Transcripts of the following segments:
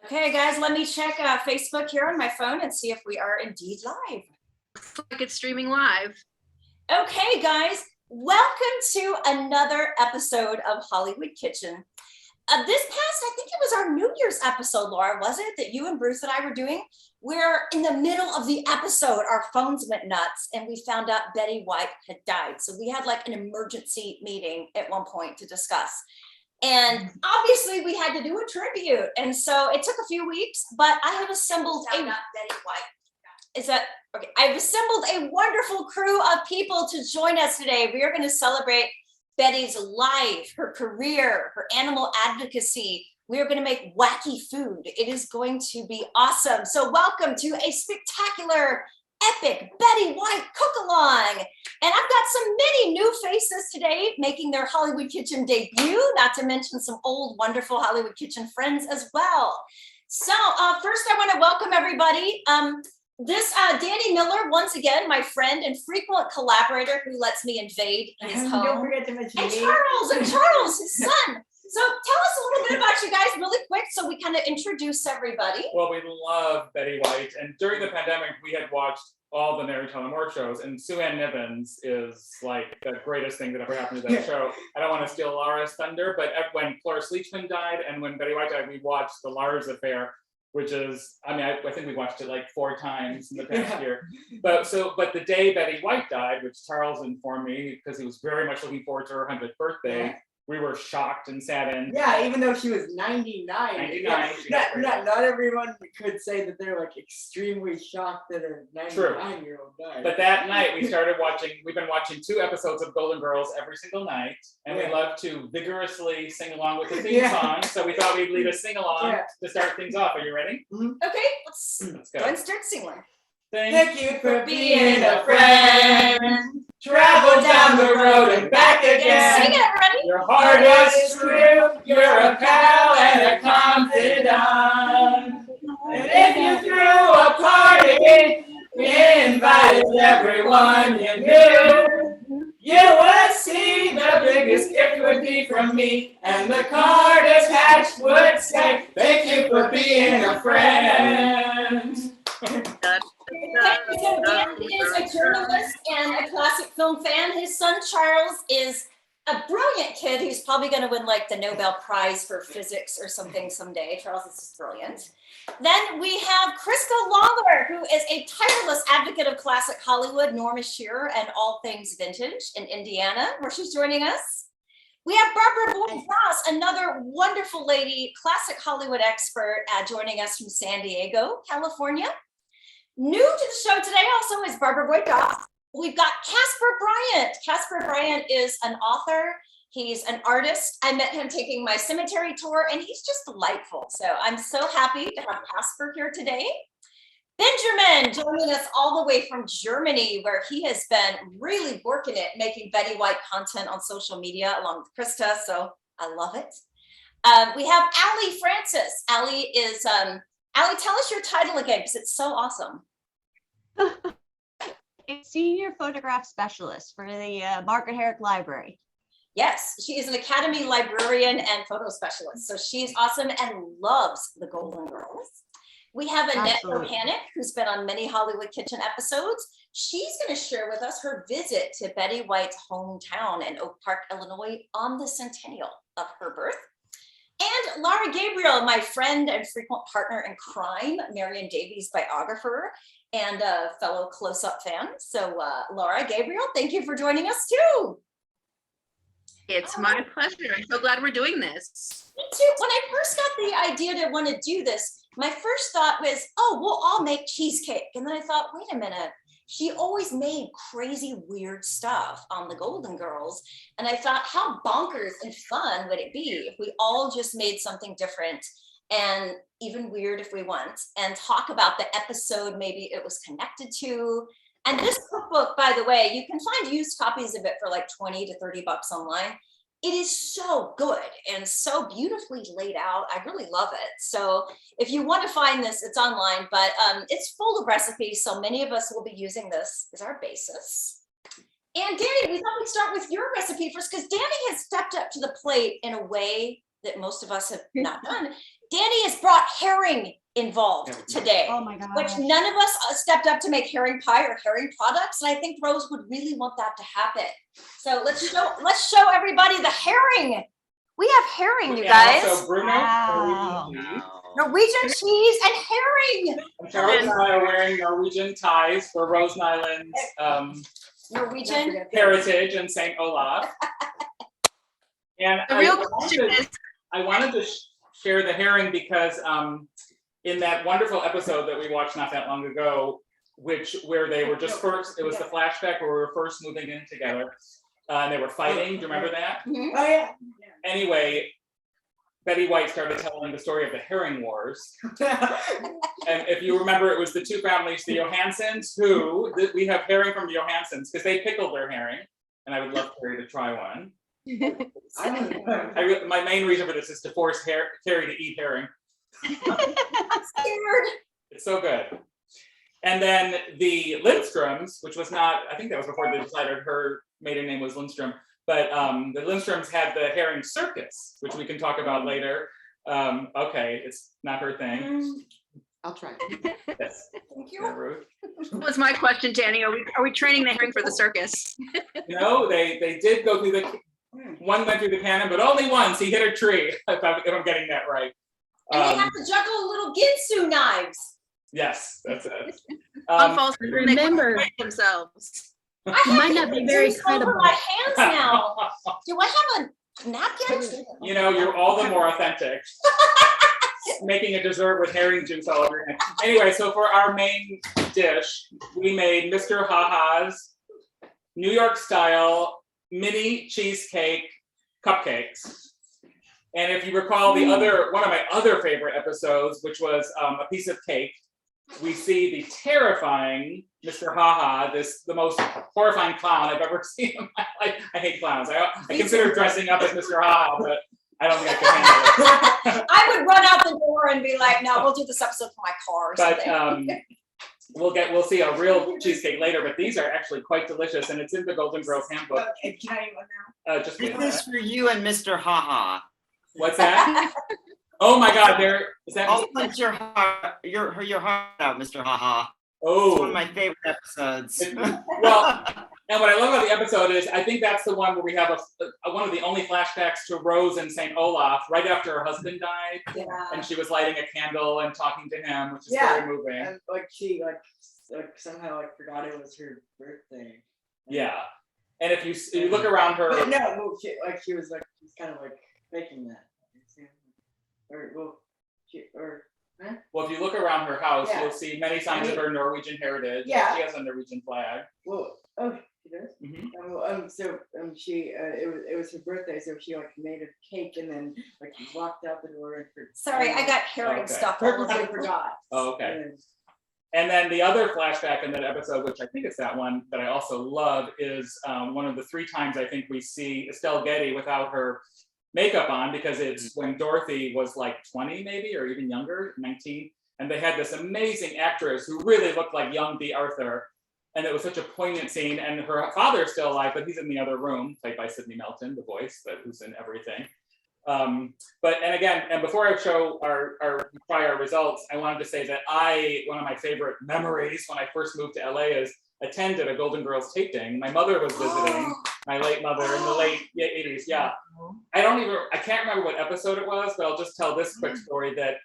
Okay, guys, let me check Facebook here on my phone and see if we are indeed live. Looks like it's streaming live. Okay, guys, welcome to another episode of Hollywood Kitchen. This past, I think it was our New Year's episode, Laura, was it, that you and Bruce and I were doing? We're in the middle of the episode, our phones went nuts, and we found out Betty White had died. So we had like an emergency meeting at one point to discuss. And obviously we had to do a tribute. And so it took a few weeks, but I have assembled Betty White. is that okay? I've assembled a wonderful crew of people to join us today. We are going to celebrate Betty's life, her career, her animal advocacy. We are going to make wacky food. It is going to be awesome. So welcome to a spectacular, epic Betty White cook-along. And I've got some many new faces today making their Hollywood Kitchen debut, not to mention some old, wonderful Hollywood Kitchen friends as well. So first I want to welcome everybody. Danny Miller, once again, my friend and frequent collaborator who lets me invade his home. Don't forget to mention and me. Charles, his son. So tell us a little bit about you guys really quick so we kind of introduce everybody. Well, we love Betty White, and during the pandemic, we had watched all the Mary Tyler Moore shows, and Sue Ann Nivens is like the greatest thing that ever happened to that show. I don't want to steal Laura's thunder, but when Cloris Leachman died and when Betty White died, we watched The Lars Affair, which is, I mean, I think we watched it like 4 times in the past year. But the day Betty White died, which Charles informed me, because he was very much looking forward to her 100th birthday, we were shocked and saddened. Yeah, even though she was 99. 99. Not everyone could say that they're like extremely shocked that a 99-year-old died. But that night we've been watching 2 episodes of Golden Girls every single night, and we love to vigorously sing along with the theme song. So we thought we'd lead a sing along to start things off. Are you ready? Okay, let's go. Go and start singing. Thank you for being a friend. Travel down the road and back again. Sing it, everybody. Your heart is true. You're a pal and a confidant. And if you threw a party, you invited everyone you knew. You would see the biggest gift would be from me, and the card attached would say, "Thank you for being a friend." So Dan is a journalist and a classic film fan. His son Charles is a brilliant kid who's probably going to win like the Nobel Prize for physics or something someday. Charles is just brilliant. Then we have Krista Lawler, who is a tireless advocate of classic Hollywood, Norma Shearer, and all things vintage in Indiana, where she's joining us. We have Barbara Boyd-Ross, another wonderful lady, classic Hollywood expert, joining us from San Diego, California. New to the show today also is Barbara Boyd-Ross. We've got Casper Bryant. Casper Bryant is an author. He's an artist. I met him taking my cemetery tour, and he's just delightful. So I'm so happy to have Casper here today. Benjamin joining us all the way from Germany, where he has been really working it, making Betty White content on social media along with Krista. So I love it. We have Allie Francis. Allie is, Allie, tell us your title again, because it's so awesome. Senior photograph specialist for the Margaret Herrick Library. Yes, she is an Academy librarian and photo specialist. So she's awesome and loves the Golden Girls. We have Annette Bohanec, who's been on many Hollywood Kitchen episodes. She's going to share with us her visit to Betty White's hometown in Oak Park, Illinois on the centennial of her birth. And Laura Gabriel, my friend and frequent partner in crime, Marion Davies' biographer and a fellow close-up fan. So Laura Gabriel, thank you for joining us too. It's my pleasure. I'm so glad we're doing this. Me too. When I first got the idea to want to do this, my first thought was, oh, we'll all make cheesecake. And then I thought, wait a minute. She always made crazy, weird stuff on the Golden Girls. And I thought, how bonkers and fun would it be if we all just made something different and even weird if we want, and talk about the episode maybe it was connected to. And this cookbook, by the way, you can find used copies of it for like 20 to 30 bucks online. It is so good and so beautifully laid out. I really love it. So if you want to find this, it's online, but it's full of recipes. So many of us will be using this as our basis. And Danny, we thought we'd start with your recipe first, because Danny has stepped up to the plate in a way that most of us have not done. Danny has brought herring involved today, Oh my god. which none of us stepped up to make herring pie or herring products. And I think Rose would really want that to happen. So let's show everybody the herring. We have herring, you guys. And also Bruno, Wow. Norwegian cheese and herring. and Charles and I are wearing Norwegian ties for Rose Island's Norwegian. heritage in St. Olaf. And The real question is, I wanted to share the herring because in that wonderful episode that we watched not that long ago, where they were just first, it was the flashback where we were first moving in together, and they were fighting. Do you remember that? Mhm. Oh, yeah. Anyway, Betty White started telling the story of the herring wars. And if you remember, it was the two families, the Johansons, we have herring from the Johansons because they pickled their herring, and I would love Carrie to try one. My main reason for this is to force Carrie to eat herring. I'm scared. It's so good. And then the Lindstroms, which was not, I think that was before they decided her maiden name was Lindstrom, but the Lindstroms had the herring circus, which we can talk about later. Okay, it's not her thing. I'll try. Yes. Thank Yeah, you. Ruth. that was my question, Danny. Are we training the herring for the circus? No, they did go through one went through the cannon, but only once. He hit a tree, if I'm getting that right. And they have to juggle little Ginsu knives. Yes, that's it. Unfalse remember- themselves. It might not be very Juice over credible. my hands now. Do I have a napkin? You know, you're all the more authentic. Making a dessert with herring juice all over your hand. Anyway, so for our main dish, we made Mr. Haha's New York style mini cheesecake cupcakes. And if you recall one of my other favorite episodes, which was a piece of cake, we see the terrifying Mr. Haha, the most horrifying clown I've ever seen in my life. I hate clowns. I consider dressing up as Mr. Haha, but I don't think I can handle it. I would run out the door and be like, no, we'll do this episode for my car or But something. we'll see a real cheesecake later, but these are actually quite delicious, and it's in the Golden Girls handbook. Okay, can I eat one now? Just wait a This is minute. for you and Mr. Haha. What's that? Oh my God! Is that? I'll punch your heart out, Mr. Haha. It's one of Oh, my favorite episodes. well, and what I love about the episode is I think that's the one where we have one of the only flashbacks to Rose and St. Olaf right after her husband died, Yeah. and she was lighting a candle and talking to him, which is Yeah. very moving. And she somehow forgot it was her birthday. Yeah, and if you look around her, But no, she was kind of faking that. well, if you look around her house, Yeah. you'll see many signs of her Norwegian heritage. Yeah. She has a Norwegian flag. She does. Mhm. It was her birthday, so she made a cake and then walked out the door and Sorry, I got herring Okay. stuff all over. purposely forgot. Oh, okay. And And then the other flashback in that episode, which I think is that one that I also love, is one of the 3 times I think we see Estelle Getty without her makeup on, because it's when Dorothy was 20 maybe, or even younger, 19. And they had this amazing actress who really looked like young Bea Arthur. And it was such a poignant scene. And her father's still alive, but he's in the other room, played by Sidney Melton, the voice, who's in everything. And before I show our prior results, I wanted to say that one of my favorite memories when I first moved to LA is attended a Golden Girls taping. My mother was visiting, my late mother in the late 80s. Yeah. I can't remember what episode it was, but I'll just tell this quick story that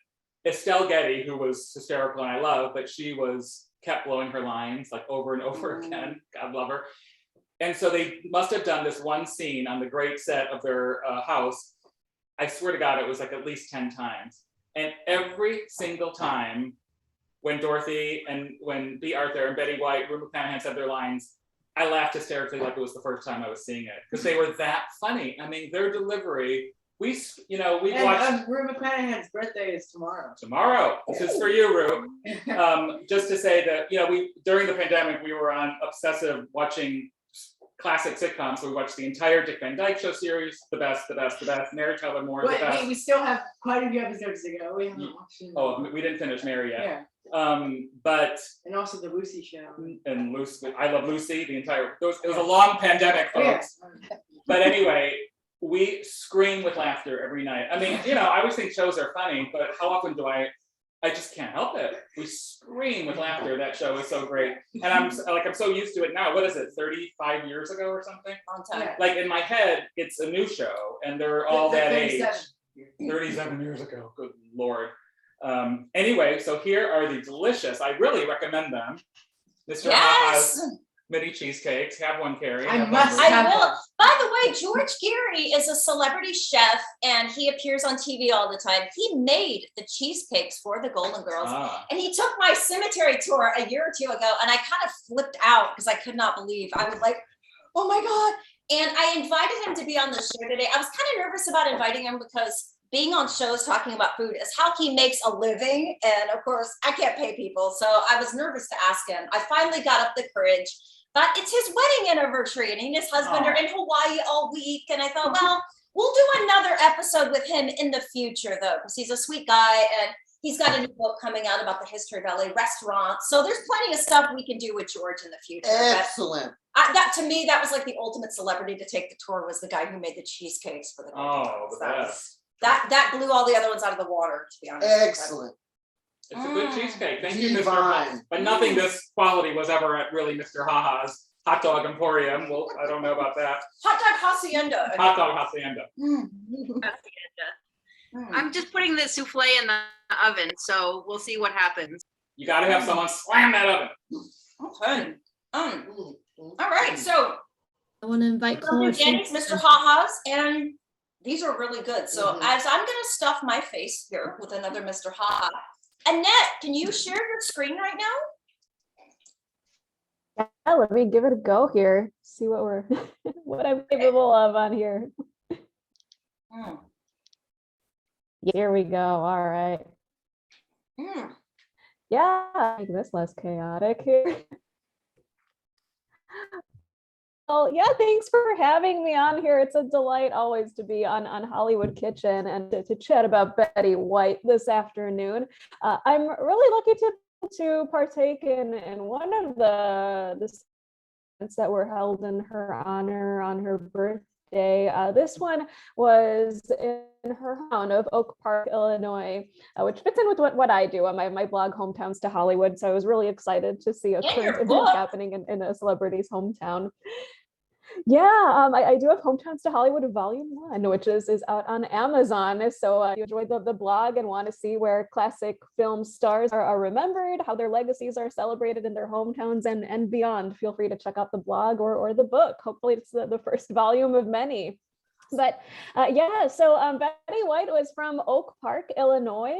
Estelle Getty, who was hysterical and I love, but she kept blowing her lines over and over again. God love her. And so they must have done this one scene on the great set of their house. I swear to God, it was at least 10 times. And every single time when Dorothy and when Bea Arthur and Betty White, Rue McClanahan said their lines, I laughed hysterically like it was the first time I was seeing it, because they were that funny. I mean, their delivery, we watched Rue McClanahan's birthday is tomorrow. This is for you, Rue. Just to say that, during the pandemic, we were on obsessive watching classic sitcoms. So we watched the entire Dick Van Dyke Show series, the best, Mary Tyler Moore, the best. We still have quite a few episodes to go. We haven't watched them. Oh, we didn't finish Mary yet. Yeah. But And also the Lucy show. and Lucy, I Love Lucy. It was a long pandemic, folks. Yeah. But anyway, we scream with laughter every night. I mean, you know, I always think shows are funny, but how often do I just can't help it. We scream with laughter. That show is so great. And I'm so used to it now. What is it, 35 years ago or something? Long time. Yeah. Like in my head, it's a new show and they're all that age. 37 years ago, good Lord. Anyway, so here are the delicious, I really recommend them. Mr. Haha's mini cheesecakes. Have one, Carrie. I Have one, must Ruth. I have will. one. By the way, George Geary is a celebrity chef and he appears on TV all the time. He made the cheesecakes for the Golden Girls. Ah. And he took my cemetery tour a year or two ago and I kind of flipped out because I could not believe. I was like, oh my God. And I invited him to be on the show today. I was kind of nervous about inviting him because being on shows talking about food is how he makes a living. And of course, I can't pay people. So I was nervous to ask him. I finally got up the courage. But it's his wedding anniversary and he and his husband are in Hawaii all week. And I thought, well, we'll do another episode with him in the future though, because he's a sweet guy and he's got a new book coming out about the history of LA restaurants. So there's plenty of stuff we can do with George in the future. Excellent. That to me, that was like the ultimate celebrity to take the tour was the guy who made the cheesecakes for the Golden Girls. The best. That blew all the other ones out of the water, to be honest. Excellent. It's a good cheesecake. Thank you, Mr. Divine. But nothing this quality was ever at really Mr. Haha's Hot Dog Emporium. Well, I don't know about that. Hot dog hacienda. Hot Dog Hacienda. I'm just putting the souffle in the oven, so we'll see what happens. You got to have someone slam that oven. Okay. All right. So I want to invite Chloe. Danny's, Mr. Haha's, and these are really good. So as I'm gonna stuff my face here with another Mr. Haha. Annette, can you share your screen right now? Yeah, let me give it a go here. See what we're what I'm capable of on here. Here we go. All right. Yeah, make this less chaotic here. Well, yeah, thanks for having me on here. It's a delight always to be on Hollywood Kitchen and to chat about Betty White this afternoon. I'm really lucky to partake in one of the events that were held in her honor on her birthday. This one was in her town of Oak Park, Illinois, which fits in with what I do on my blog, Hometowns to Hollywood. So I was really excited to see a current event happening in a celebrity's hometown. Yeah, I do have Hometowns to Hollywood Volume 1, which is out on Amazon. So if you enjoyed the blog and want to see where classic film stars are remembered, how their legacies are celebrated in their hometowns and beyond, feel free to check out the blog or the book. Hopefully it's the first volume of many. But yeah, so Betty White was from Oak Park, Illinois.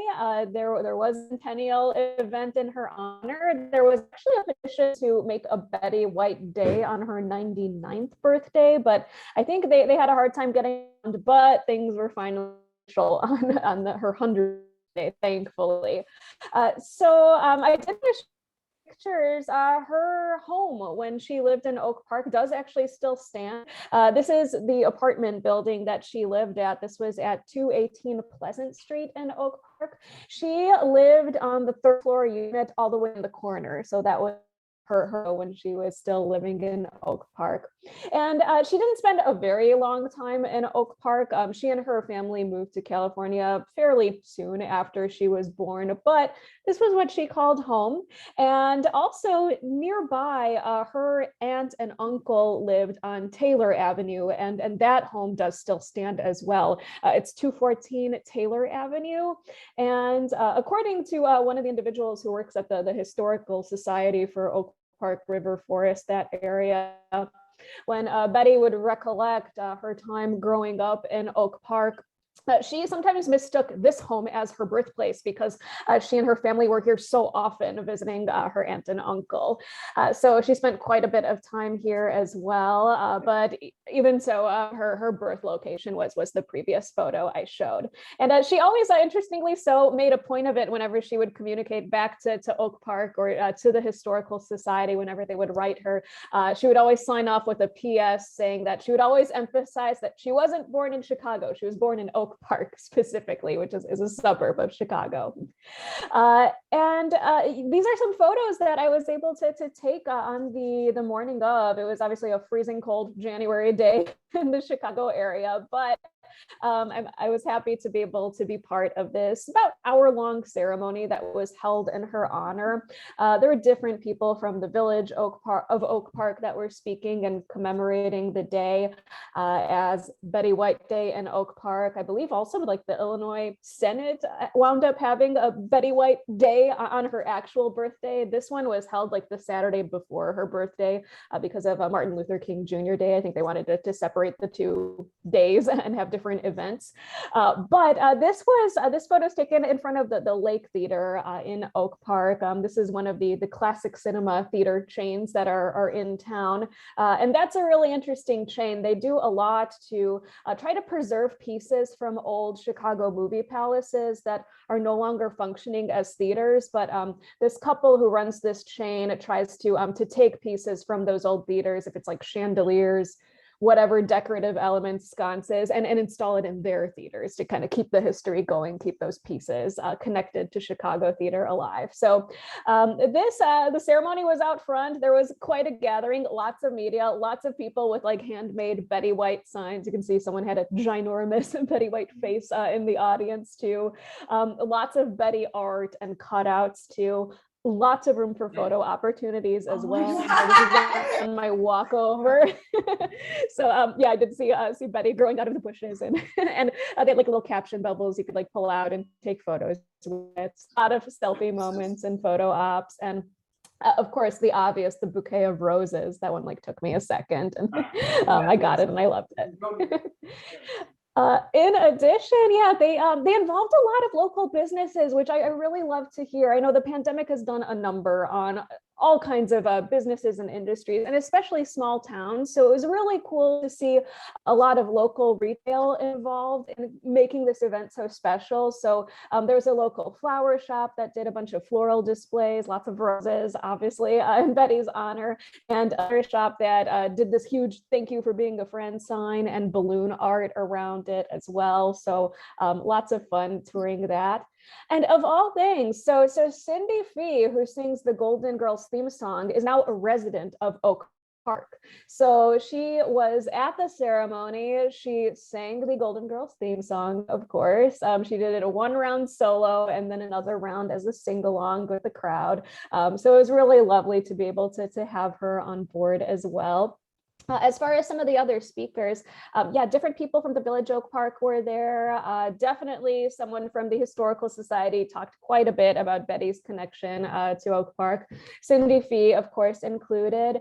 There was a centennial event in her honor. There was actually a petition to make a Betty White Day on her 99th birthday, but I think they had a hard time getting around, but things were finally on her 100th day, thankfully. So I did pictures. Her home when she lived in Oak Park does actually still stand. This is the apartment building that she lived at. This was at 218 Pleasant Street in Oak Park. She lived on the third floor unit all the way in the corner. So that was her when she was still living in Oak Park. And she didn't spend a very long time in Oak Park. She and her family moved to California fairly soon after she was born, but this was what she called home. And also nearby, her aunt and uncle lived on Taylor Avenue, and that home does still stand as well. It's 214 Taylor Avenue. And according to one of the individuals who works at the Historical Society for Oak Park River Forest, that area, when Betty would recollect her time growing up in Oak Park, she sometimes mistook this home as her birthplace because she and her family were here so often visiting her aunt and uncle. So she spent quite a bit of time here as well. But even so, her birth location was the previous photo I showed. And she always, interestingly so, made a point of it whenever she would communicate back to Oak Park or to the Historical Society, whenever they would write her. She would always sign off with a PS saying that she would always emphasize that she wasn't born in Chicago. She was born in Oak Park specifically, which is a suburb of Chicago. These are some photos that I was able to take on the morning of. It was obviously a freezing cold January day in the Chicago area, but I was happy to be able to be part of this about hour-long ceremony that was held in her honor. There were different people from the village of Oak Park that were speaking and commemorating the day as Betty White Day in Oak Park. I believe also like the Illinois Senate wound up having a Betty White Day on her actual birthday. This one was held like the Saturday before her birthday because of Martin Luther King Jr. Day. I think they wanted to separate the two days and have different events. This photo is taken in front of the Lake Theater in Oak Park. This is one of the classic cinema theater chains that are in town. And that's a really interesting chain. They do a lot to try to preserve pieces from old Chicago movie palaces that are no longer functioning as theaters. But this couple who runs this chain tries to take pieces from those old theaters, if it's like chandeliers, whatever decorative elements, sconces, and install it in their theaters to kind of keep the history going, keep those pieces connected to Chicago theater alive. So the ceremony was out front. There was quite a gathering, lots of media, lots of people with like handmade Betty White signs. You can see someone had a ginormous Betty White face in the audience too. Lots of Betty art and cutouts too. Lots of room for photo opportunities as well. This is on my walkover. So yeah, I did see Betty growing out of the bushes, and and they had like little caption bubbles you could like pull out and take photos with. A lot of selfie moments and photo ops, and of course the obvious, the bouquet of roses. That one like took me a second, and I got it and I loved it. In addition, yeah, they involved a lot of local businesses, which I really love to hear. I know the pandemic has done a number on all kinds of businesses and industries, and especially small towns. So it was really cool to see a lot of local retail involved in making this event so special. So there was a local flower shop that did a bunch of floral displays, lots of roses, obviously, in Betty's honor, and another shop that did this huge "Thank you for being a friend" sign and balloon art around it as well. So lots of fun touring that. And of all things, so Cindy Fee, who sings the Golden Girls theme song, is now a resident of Oak Park. So she was at the ceremony. She sang the Golden Girls theme song, of course. She did it a one round solo and then another round as a sing along with the crowd. So it was really lovely to be able to have her on board as well. As far as some of the other speakers, yeah, different people from the Village Oak Park were there. Definitely someone from the Historical Society talked quite a bit about Betty's connection to Oak Park. Cindy Fee, of course, included.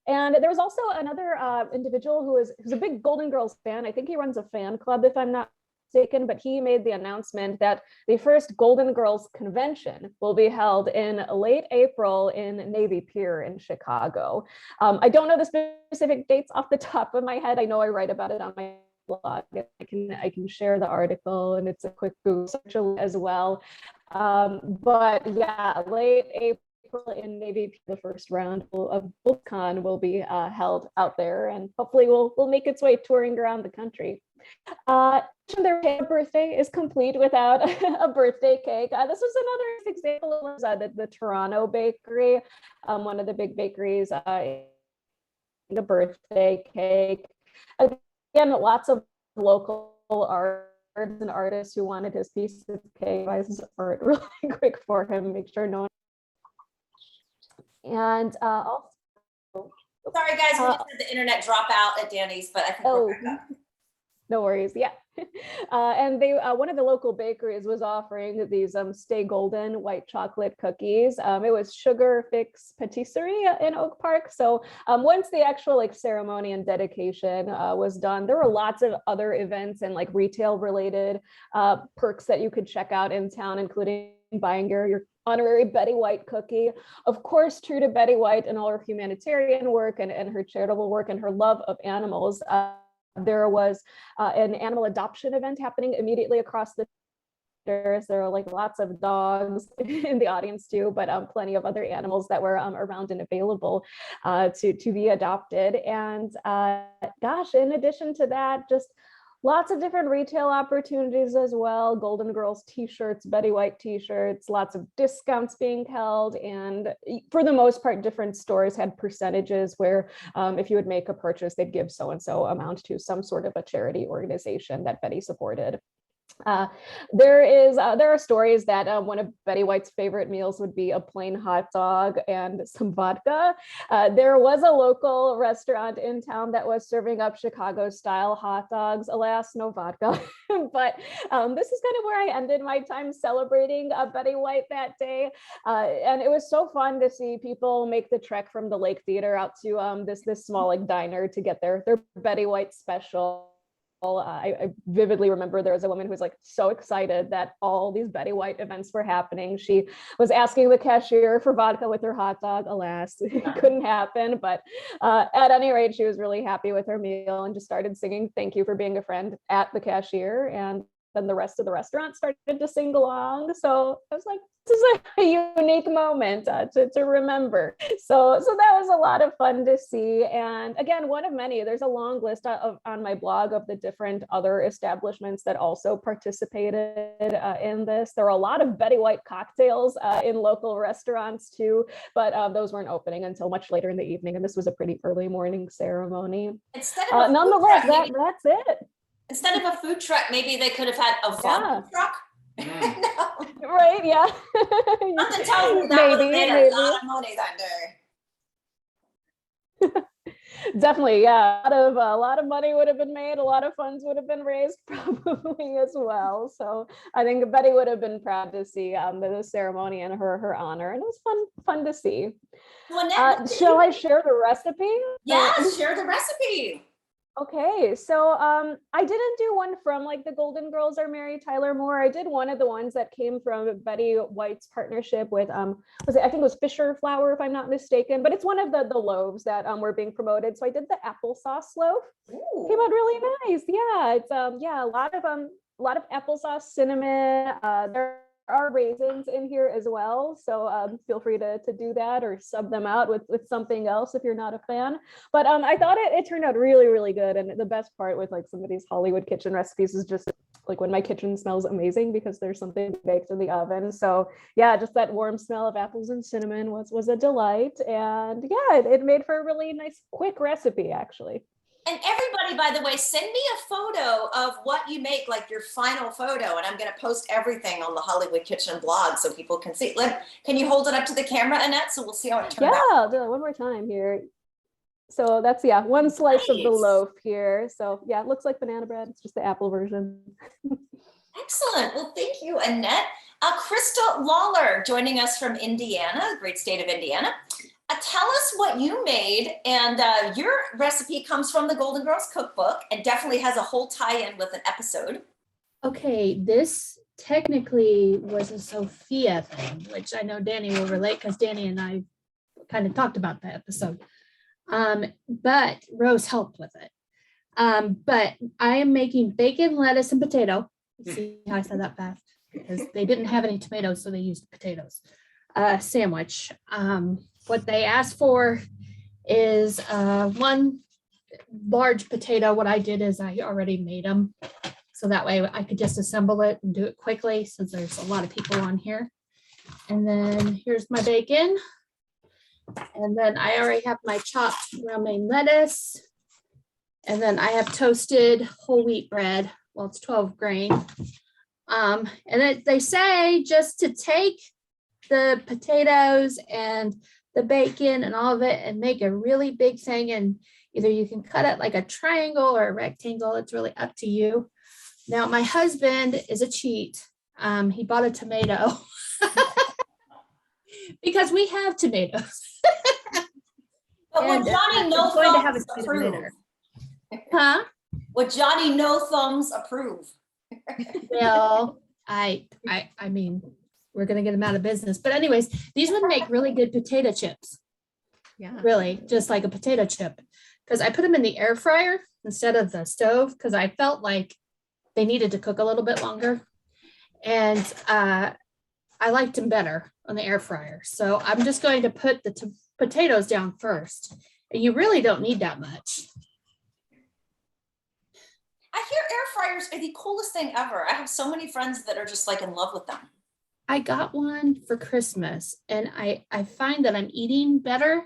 And there was also another individual who's a big Golden Girls fan. I think he runs a fan club, if I'm not mistaken, but he made the announcement that the first Golden Girls convention will be held in late April in Navy Pier in Chicago. I don't know the specific dates off the top of my head. I know I write about it on my blog. I can share the article, and it's a quick Google search as well. But yeah, late April in Navy Pier, the first round of BullCon will be held out there, and hopefully will make its way touring around the country. Their birthday is complete without a birthday cake. This was another example of the Toronto bakery, one of the big bakeries, the birthday cake. Again, lots of local artists and artists who wanted his piece of cake. I art really quick for him, make sure no one. And also, Sorry guys, we just had the internet drop out at Danny's, but I think we're back up. No worries. Yeah. And they one of the local bakeries was offering these Stay Golden white chocolate cookies. It was Sugar Fix Patisserie in Oak Park. So once the actual ceremony and dedication was done, there were lots of other events and retail related perks that you could check out in town, including buying your honorary Betty White cookie. Of course, true to Betty White and all her humanitarian work and her charitable work and her love of animals. There was an animal adoption event happening immediately across the stairs. There were lots of dogs in the audience too, but plenty of other animals that were around and available to be adopted. And gosh, in addition to that, just Lots of different retail opportunities as well. Golden Girls t-shirts, Betty White t-shirts, lots of discounts being held. And for the most part, different stores had percentages where if you would make a purchase, they'd give so-and-so amount to some sort of a charity organization that Betty supported. There are stories that one of Betty White's favorite meals would be a plain hot dog and some vodka. There was a local restaurant in town that was serving up Chicago-style hot dogs. Alas, no vodka. But this is kind of where I ended my time celebrating Betty White that day. And it was so fun to see people make the trek from the Lake Theater out to this small like diner to get their Betty White special. I vividly remember there was a woman who was like so excited that all these Betty White events were happening. She was asking the cashier for vodka with her hot dog. Alas, it couldn't happen. But at any rate, she was really happy with her meal and just started singing "Thank You for Being a Friend" at the cashier. And then the rest of the restaurant started to sing along. So I was like, this is a unique moment to remember. So that was a lot of fun to see. And again, one of many, there's a long list on my blog of the different other establishments that also participated in this. There were a lot of Betty White cocktails in local restaurants too, but those weren't opening until much later in the evening. And this was a pretty early morning ceremony. Nonetheless, that's it. Instead of a food truck, maybe they could have had a vodka truck. No. Right, yeah. Something tells me that would have made a lot of money that day. Definitely, yeah. A lot of money would have been made. A lot of funds would have been raised, probably as well. So I think Betty would have been proud to see the ceremony in her honor, and it was fun to see. Shall I share the recipe? Yes, share the recipe. Okay, so I didn't do one from like the Golden Girls or Mary Tyler Moore. I did one of the ones that came from Betty White's partnership with I think it was Fisher Flour, if I'm not mistaken, but it's one of the loaves that were being promoted. So I did the applesauce loaf. Ooh. Came out really nice. Yeah, it's a lot of applesauce, cinnamon. There are raisins in here as well, so feel free to do that or sub them out with something else if you're not a fan. But I thought it turned out really, really good. And the best part with like some of these Hollywood kitchen recipes is just like when my kitchen smells amazing because there's something baked in the oven. So yeah, just that warm smell of apples and cinnamon was a delight. And yeah, it made for a really nice quick recipe actually. And everybody, by the way, send me a photo of what you make, like your final photo, and I'm going to post everything on the Hollywood Kitchen blog so people can see. Can you hold it up to the camera, Annette, so we'll see how it turns out? Yeah, I'll do it one more time here. So that's, one slice of the loaf here. So yeah, it looks like banana bread. It's just the apple version. Excellent. Well, thank you, Annette. Krista Lawler joining us from Indiana, the great state of Indiana. Tell us what you made, and your recipe comes from the Golden Girls cookbook and definitely has a whole tie-in with an episode. Okay, this technically was a Sophia thing, which I know Danny will relate because Danny and I kind of talked about the episode. But Rose helped with it. But I am making bacon, lettuce, and potato. See how I said that fast? Because they didn't have any tomatoes, so they used potatoes. Sandwich. What they asked for is one large potato. What I did is I already made them. So that way I could just assemble it and do it quickly since there's a lot of people on here. And then here's my bacon. And then I already have my chopped romaine lettuce. And then I have toasted whole wheat bread. Well, it's 12 grain. And they say just to take the potatoes and the bacon and all of it and make a really big thing, and either you can cut it like a triangle or a rectangle. It's really up to you. Now my husband is a cheat. He bought a tomato because we have tomatoes. But would Johnny No Thumbs approve? Huh? Would Johnny No Thumbs approve? Well, I mean, we're going to get them out of business. But anyways, these would make really good potato chips. Yeah. Really, just like a potato chip. Because I put them in the air fryer instead of the stove because I felt like they needed to cook a little bit longer. And I liked them better on the air fryer. So I'm just going to put the potatoes down first. And you really don't need that much. I hear air fryers are the coolest thing ever. I have so many friends that are just like in love with them. I got one for Christmas, and I find that I'm eating better,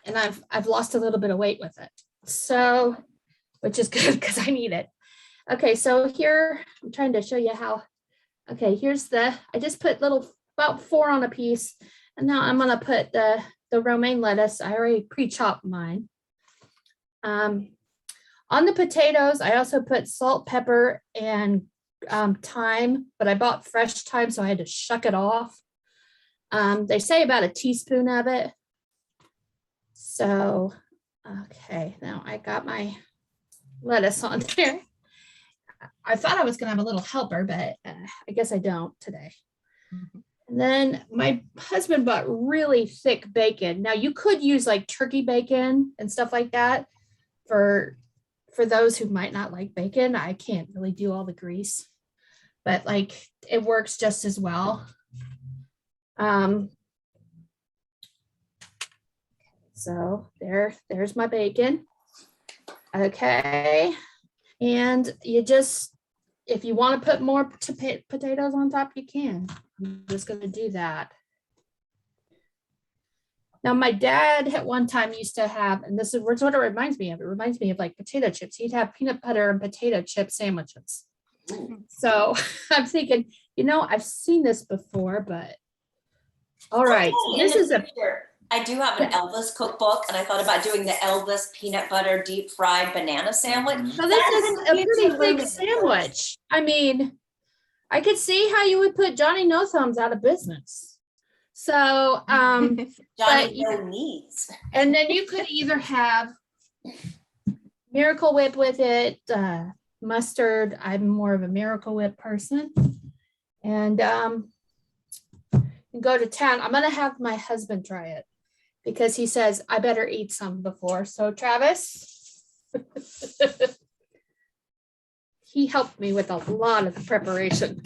and I've lost a little bit of weight with it. So, which is good because I need it. Okay, so here I'm trying to show you how. Okay, here's I just put about 4 on a piece, and now I'm gonna put the romaine lettuce. I already pre-chopped mine. On the potatoes, I also put salt, pepper, and thyme, but I bought fresh thyme, so I had to shuck it off. They say about a teaspoon of it. So, okay, now I got my lettuce on there. I thought I was gonna have a little helper, but I guess I don't today. And then my husband bought really thick bacon. Now you could use like turkey bacon and stuff like that for those who might not like bacon. I can't really do all the grease, but like it works just as well. So there's my bacon. Okay. And you just, if you want to put more potatoes on top, you can. I'm just going to do that. Now, my dad at one time used to have, and this is what it reminds me of. It reminds me of like potato chips. He'd have peanut butter and potato chip sandwiches. Ooh. So I'm thinking, I've seen this before, but all right. Oh, this is I do have an Elvis cookbook, and I thought about doing the Elvis peanut butter deep fried banana sandwich. So this is a pretty big sandwich. I mean, I could see how you would put Johnny No Thumbs out of business. So, Johnny No Knees. And then you could either have Miracle Whip with it, mustard. I'm more of a Miracle Whip person, and go to town. I'm gonna have my husband try it because he says I better eat some before. So Travis, he helped me with a lot of the preparation.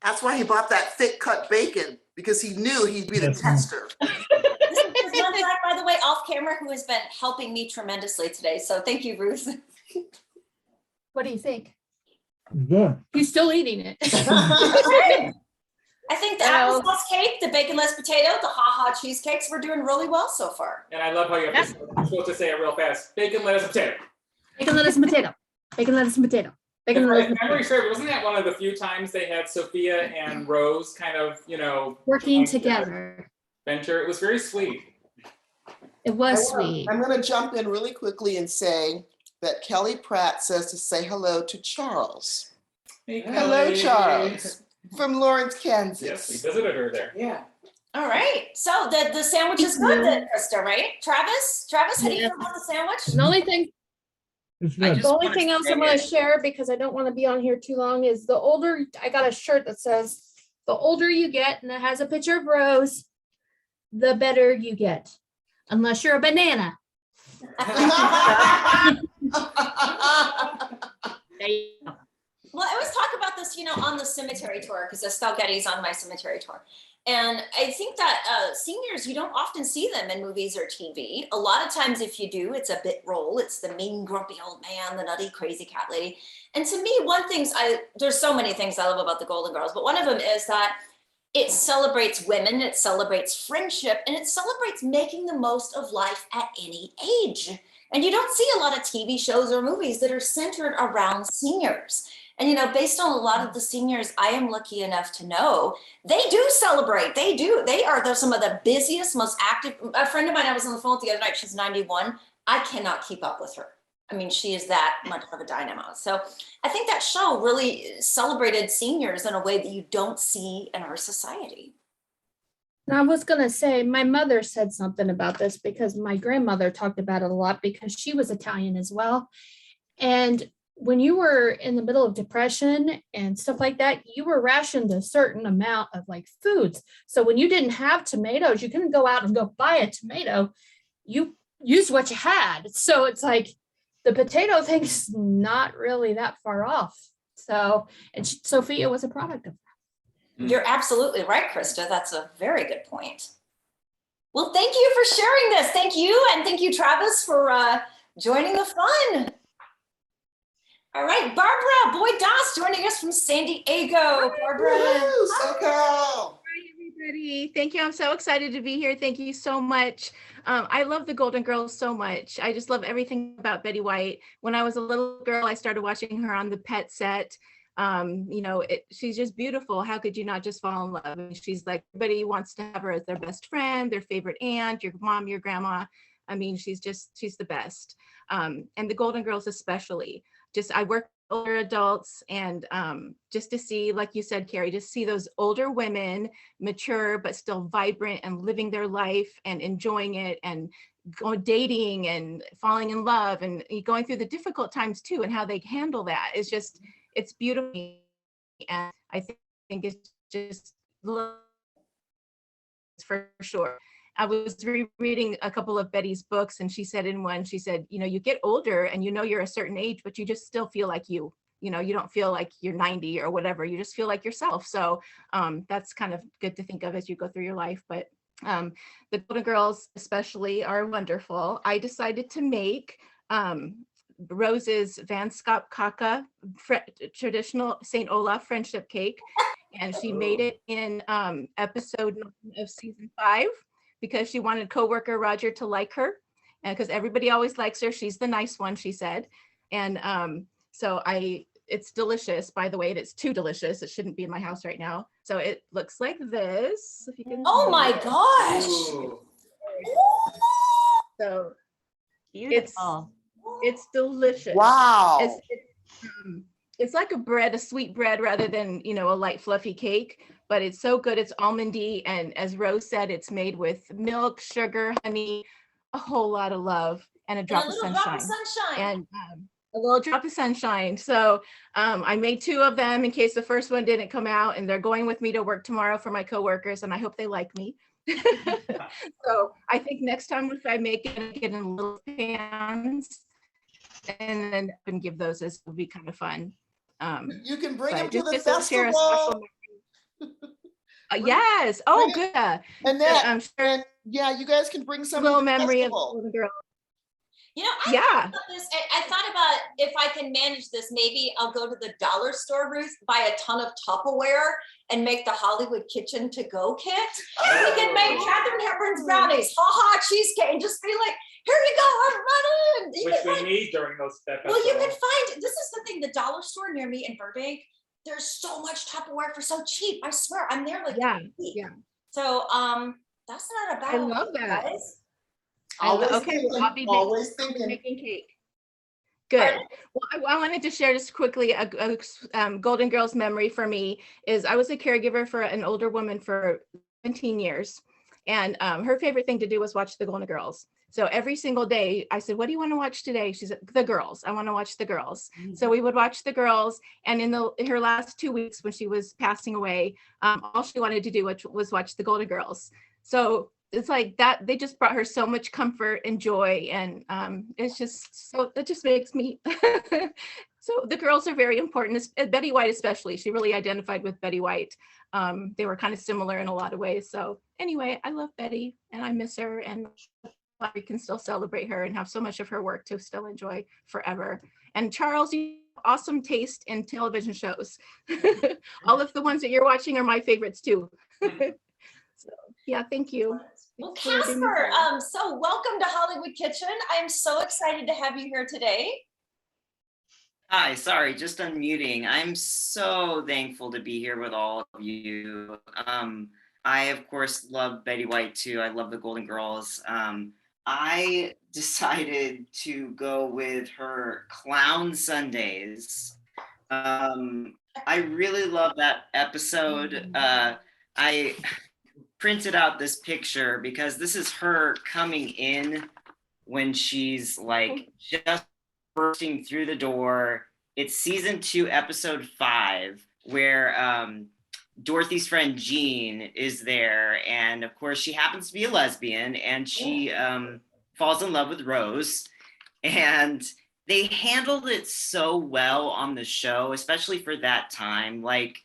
That's why he bought that thick cut bacon, because he knew he'd be the tester. This is one fact, by the way, off camera, who has been helping me tremendously today. So thank you, Ruth. What do you think? Good. He's still eating it. I think the applesauce cake, the baconless potato, the ha-ha cheesecakes, we're doing really well so far. And I love how you're supposed to say it real fast. Bacon, lettuce, potato. Bacon, lettuce, and potato. Bacon, lettuce, and potato. Bacon, lettuce, and memory serves, wasn't that one of the few times they had Sophia and Rose kind of, working together? Venture. It was very sweet. It was sweet. I'm going to jump in really quickly and say that Kelly Pratt says to say hello to Charles. Hey, hello, Charles, from Lawrence, Kansas. Yes, we visited her there. Yeah. All right. So the sandwich is good, then, Krista, right? Travis, how do you feel about the sandwich? The only thing It's The good. only thing else I'm going to share, because I don't want to be on here too long, is I got a shirt that says, the older you get, and it has a picture of Rose, the better you get. Unless you're a banana. Well, I always talk about this, on the cemetery tour, because Estelle Getty's on my cemetery tour. And I think that seniors, you don't often see them in movies or TV. A lot of times if you do, it's a bit role. It's the mean, grumpy old man, the nutty, crazy cat lady. And to me, there's so many things I love about the Golden Girls, but one of them is that it celebrates women, it celebrates friendship, and it celebrates making the most of life at any age. And you don't see a lot of TV shows or movies that are centered around seniors. And, based on a lot of the seniors I am lucky enough to know, they do celebrate. They do. They're some of the busiest, most active. A friend of mine I was on the phone with the other night, she's 91. I cannot keep up with her. I mean, she is that much of a dynamo. So I think that show really celebrated seniors in a way that you don't see in our society. And I was going to say, my mother said something about this because my grandmother talked about it a lot because she was Italian as well. And when you were in the middle of depression and stuff like that, you were rationed a certain amount of like foods. So when you didn't have tomatoes, you couldn't go out and go buy a tomato. You used what you had. So it's like the potato thing's not really that far off. So, and Sophia was a product of that. You're absolutely right, Krista. That's a very good point. Well, thank you for sharing this. Thank you. And thank you, Travis, for joining the fun. All right, Barbara Boyd Doss joining us from San Diego. Barbara. Woo, so cool. Hi, everybody. Thank you. I'm so excited to be here. Thank you so much. I love the Golden Girls so much. I just love everything about Betty White. When I was a little girl, I started watching her on the Pet set. She's just beautiful. How could you not just fall in love? I mean, she's like, everybody wants to have her as their best friend, their favorite aunt, your mom, your grandma. I mean, she's the best. And the Golden Girls especially. I work with older adults, and just to see, like you said, Carrie, just see those older women, mature but still vibrant and living their life and enjoying it and dating and falling in love and going through the difficult times too, and how they handle that. It's beautiful. And I think it's just for sure. I was rereading a couple of Betty's books, and she said in one, you get older and you're a certain age, but you just still feel like you don't feel like you're 90 or whatever. You just feel like yourself. So that's kind of good to think of as you go through your life. But the Golden Girls especially are wonderful. I decided to make Rose's Van Skop Kaka traditional St. Olaf friendship cake. And she made it in episode 9 of season 5. Because she wanted coworker Roger to like her, and because everybody always likes her, she's the nice one, she said. And it's delicious, by the way. It's too delicious. It shouldn't be in my house right now. So it looks like this. If you can. Oh my gosh! So Beautiful. it's delicious. Wow. It's like a sweet bread rather than, a light fluffy cake, but it's so good. It's almondy. And as Rose said, it's made with milk, sugar, honey, a whole lot of love, and a drop of sunshine. And a little drop of sunshine. So I made 2 of them in case the first one didn't come out, and they're going with me to work tomorrow for my coworkers, and I hope they like me. So I think next time if I make it, I get in little pans and then give those. This will be kind of fun. You can bring them to just the to share a festival. Yes. Oh, good. And that, I'm sure. yeah, you guys can bring some Little to the memory festival. of the girl. I thought about this. I thought about if I can manage this, maybe I'll go to the dollar store, Ruth, buy a ton of Tupperware and make the Hollywood Kitchen to go kit. We can make Katharine Hepburn's brownies, cheesecake, and just be like, here you go, everybody. Which we need during those steps. Well, you can find, this is the thing, the dollar store near me in Burbank, there's so much Tupperware for so cheap. I swear, I'm there like Yeah. So that's not about. I love that. Guys. Always thinking. Making cake. Good. Well, I wanted to share just quickly a Golden Girls memory for me is I was a caregiver for an older woman for 17 years. And her favorite thing to do was watch the Golden Girls. So every single day I said, what do you want to watch today? She said, the girls. I want to watch the girls. Mm-hmm. So we would watch the girls. And in her last 2 weeks when she was passing away, all she wanted to do was watch the Golden Girls. So it's like that, they just brought her so much comfort and joy. And it's just, so it just makes me, so the girls are very important. Betty White especially, she really identified with Betty White. They were kind of similar in a lot of ways. So anyway, I love Betty and I miss her, and we can still celebrate her and have so much of her work to still enjoy forever. And Charles, you have awesome taste in television shows. All of the ones that you're watching are my favorites too. So yeah, thank you. Well, Casper, so welcome to Hollywood Kitchen. I'm so excited to have you here today. Hi, sorry, just unmuting. I'm so thankful to be here with all of you. I, of course, love Betty White too. I love the Golden Girls. I decided to go with her Clown Sundays. I really love that episode. I printed out this picture because this is her coming in when she's like just bursting through the door. It's season 2, episode 5, where Dorothy's friend Jean is there, and of course she happens to be a lesbian, and she falls in love with Rose, and they handled it so well on the show, especially for that time. Like,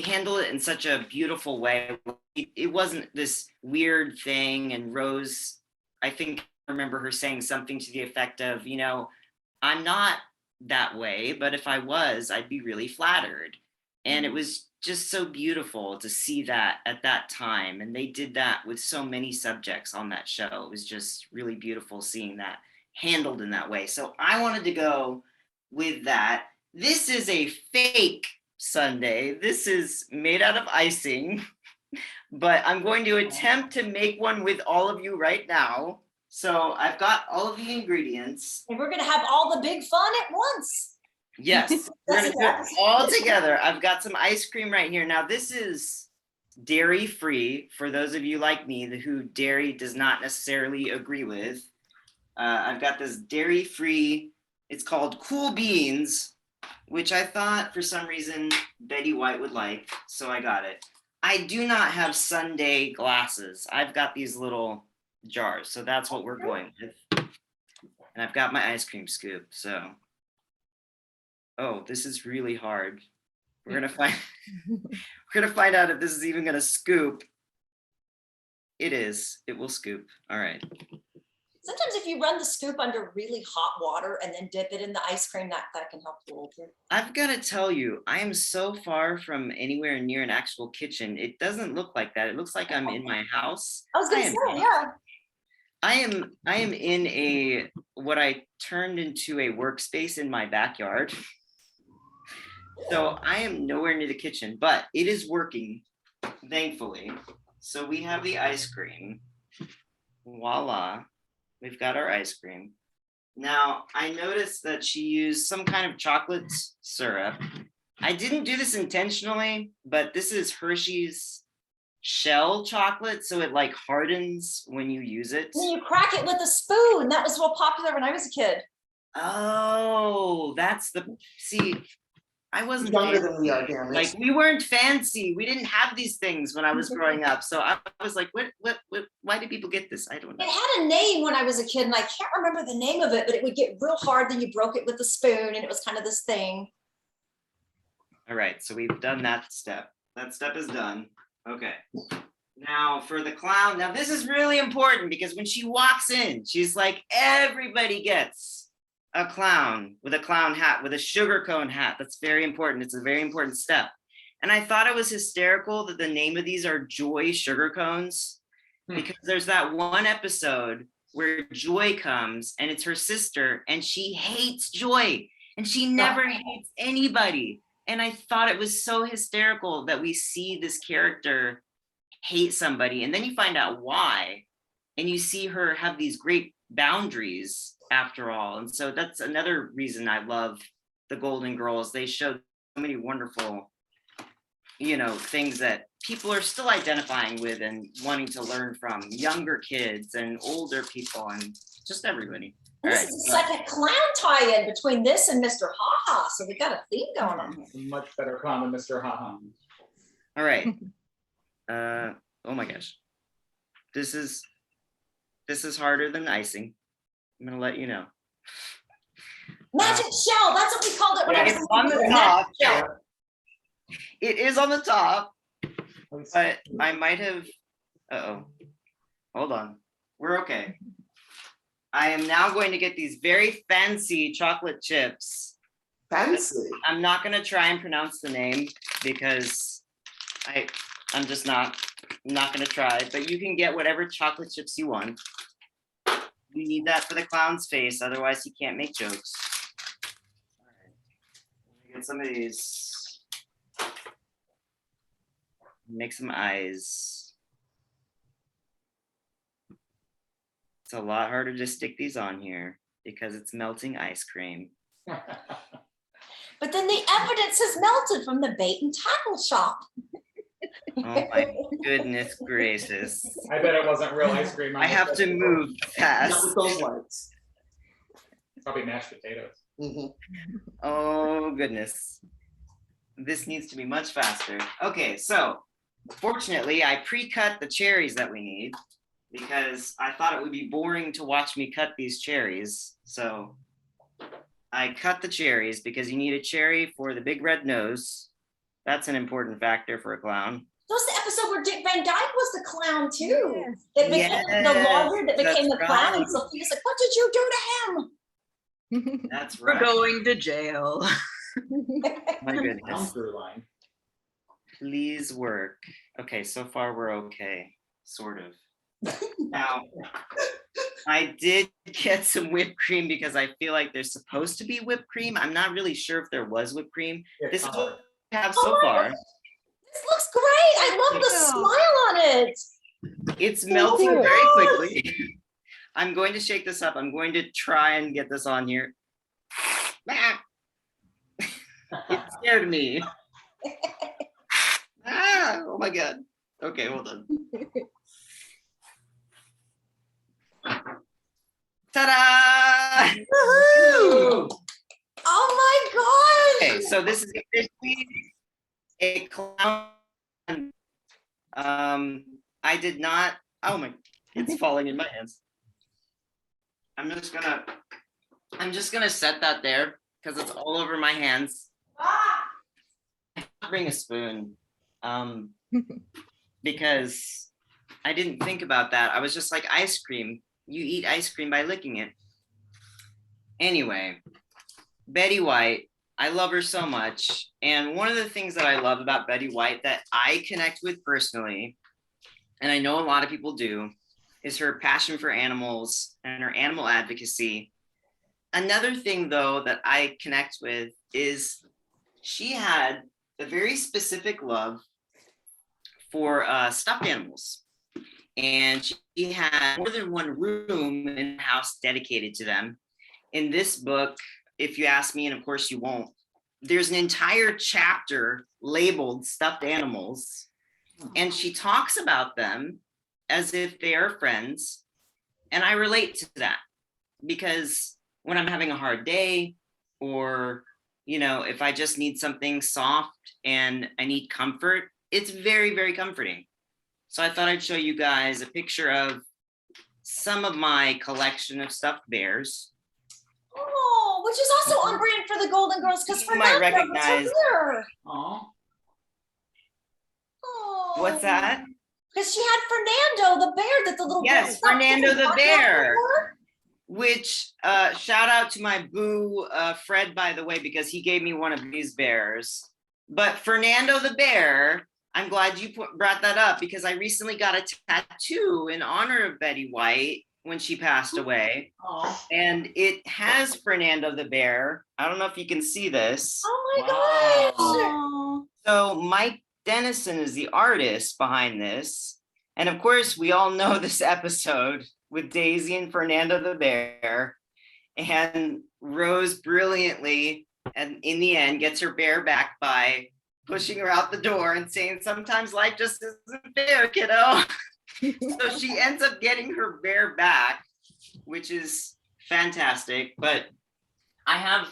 handled it in such a beautiful way. It wasn't this weird thing. And Rose, I think I remember her saying something to the effect of, you know, I'm not that way, but if I was, I'd be really flattered. And it was just so beautiful to see that at that time. And they did that with so many subjects on that show. It was just really beautiful seeing that handled in that way. So I wanted to go with that. This is a fake sundae. This is made out of icing, but I'm going to attempt to make one with all of you right now. So I've got all of the ingredients. And we're gonna have all the big fun at once. Yes, we're gonna do it all together. I've got some ice cream right here. Now this is dairy free for those of you like me who dairy does not necessarily agree with. I've got this dairy free, it's called Cool Beans, which I thought for some reason Betty White would like, so I got it. I do not have sundae glasses. I've got these little jars, so that's what we're going with. And I've got my ice cream scoop, so. Oh, this is really hard. We're gonna find out if this is even gonna scoop. It is, it will scoop, all right. Sometimes if you run the scoop under really hot water and then dip it in the ice cream, that can help a little too. I've got to tell you, I am so far from anywhere near an actual kitchen. It doesn't look like that. It looks like I'm in my house. I was gonna say, yeah. I am in a what I turned into a workspace in my backyard. So I am nowhere near the kitchen, but it is working, thankfully. So we have the ice cream. Voila. We've got our ice cream. Now, I noticed that she used some kind of chocolate syrup. I didn't do this intentionally, but this is Hershey's shell chocolate, so it like hardens when you use it. And then you crack it with a spoon. That was real popular when I was a kid. Oh, that's see, I wasn't Younger fancy. than we are, damn it. Like we weren't fancy. We didn't have these things when I was growing up. So I was like, what, why do people get this? I don't know. It had a name when I was a kid and I can't remember the name of it, but it would get real hard. Then you broke it with a spoon and it was kind of this thing. All right, so we've done that step. That step is done. Okay. Now for the clown. Now this is really important because when she walks in, she's like, everybody gets a clown with a clown hat, with a sugar cone hat. That's very important. It's a very important step. And I thought it was hysterical that the name of these are Joy sugar cones, because there's that one episode where Joy comes and it's her sister and she hates Joy and she never hates anybody. And I thought it was so hysterical that we see this character hate somebody and then you find out why, and you see her have these great boundaries after all. And so that's another reason I love the Golden Girls. They showed so many wonderful, you know, things that people are still identifying with and wanting to learn from, younger kids and older people and just everybody. And this is the second clown tie-in between this and Mr. Ha-Ha, so we got a theme going on here. Much better clown than Mr. Ha-Ha. All right. Oh my gosh. This is harder than icing. I'm gonna let you know. Magic shell, that's what we called it when I was It's on the top. shell. It is on the top, but I might have, hold on. We're okay. I am now going to get these very fancy chocolate chips. Fancy. I'm not gonna try and pronounce the name because I'm just not gonna try, but you can get whatever chocolate chips you want. We need that for the clown's face, otherwise he can't make jokes. All right, get some of these. Make some eyes. It's a lot harder to stick these on here because it's melting ice cream. But then the evidence has melted from the bait and tackle shop. Oh my goodness gracious. I bet it wasn't real ice cream. I have to move Not fast. with those lights. Probably mashed potatoes. Mhm. Oh goodness. This needs to be much faster. Okay, so fortunately I pre-cut the cherries that we need because I thought it would be boring to watch me cut these cherries. So I cut the cherries because you need a cherry for the big red nose That's an important factor for a clown. That was the episode where Dick Van Dyke was the clown too. Yes. That became the lawyer that became the that's clown. right. And Sophia's like, what did you do to him? That's We're right. going to jail. My goodness. Through line. Please work. Okay, so far we're okay, sort of. Now, I did get some whipped cream because I feel like there's supposed to be whipped cream. I'm not really sure if there was whipped cream. This is what we have so far. This looks great. I love the smile on it. It's melting very quickly. I'm going to shake this up. I'm going to try and get this on here. It scared me. Oh my God. Okay, hold on. Ta-da! Woohoo! Oh my God. Okay, so this is officially a clown. I did not, oh my, it's falling in my hands. I'm just gonna set that there because it's all over my hands. I'll bring a spoon. Because I didn't think about that. I was just like, ice cream. You eat ice cream by licking it. Anyway, Betty White, I love her so much. And one of the things that I love about Betty White that I connect with personally, and I know a lot of people do, is her passion for animals and her animal advocacy. Another thing, though, that I connect with is she had a very specific love for stuffed animals. And she had more than one room in the house dedicated to them. In this book, if you ask me, and of course you won't, there's an entire chapter labeled stuffed animals. And she talks about them as if they are friends. And I relate to that because when I'm having a hard day, or, you know, if I just need something soft and I need comfort, it's very, very comforting. So I thought I'd show you guys a picture of some of my collection of stuffed bears. Oh, which is also on brand for the Golden Girls because You might recognize. Aw. Oh. What's that? Because she had Fernando the bear that the little Yes, girl stuffed Fernando in the hot Bear. water. Which shout out to my boo Fred, by the way, because he gave me one of these bears. But Fernando the Bear, I'm glad you brought that up because I recently got a tattoo in honor of Betty White when she passed away. Aw. And it has Fernando the Bear. I don't know if you can see this. Oh my Wow. gosh. So Mike Dennison is the artist behind this. And of course, we all know this episode with Daisy and Fernando the Bear. And Rose brilliantly, and in the end, gets her bear back by pushing her out the door and saying, sometimes life just isn't fair, kiddo. So she ends up getting her bear back, which is fantastic. But I have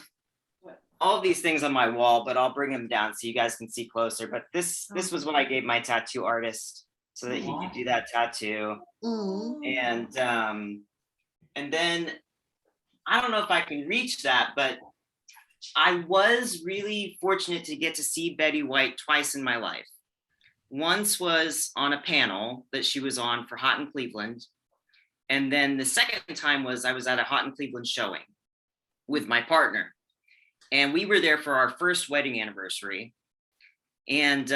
all these things on my wall, but I'll bring them down so you guys can see closer. But this was what I gave my tattoo artist so that he could do that tattoo. Mm. And then I don't know if I can reach that, but I was really fortunate to get to see Betty White twice in my life. Once was on a panel that she was on for Hot in Cleveland. And then the second time was I was at a Hot in Cleveland showing with my partner. And we were there for our first wedding anniversary. And,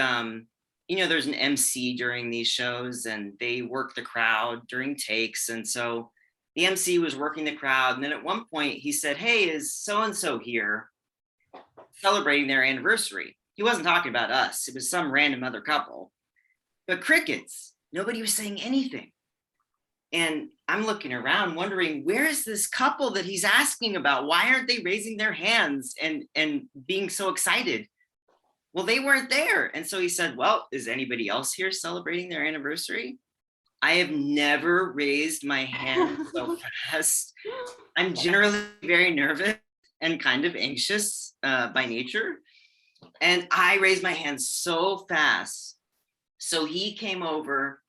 you know, there's an MC during these shows and they work the crowd during takes. And so the MC was working the crowd. And then at one point he said, hey, is so-and-so here celebrating their anniversary? He wasn't talking about us. It was some random other couple. But crickets, nobody was saying anything. And I'm looking around wondering, where is this couple that he's asking about? Why aren't they raising their hands and being so excited? Well, they weren't there. And so he said, well, is anybody else here celebrating their anniversary? I have never raised my hand so fast. I'm generally very nervous and kind of anxious by nature. And I raised my hand so fast. So he came over,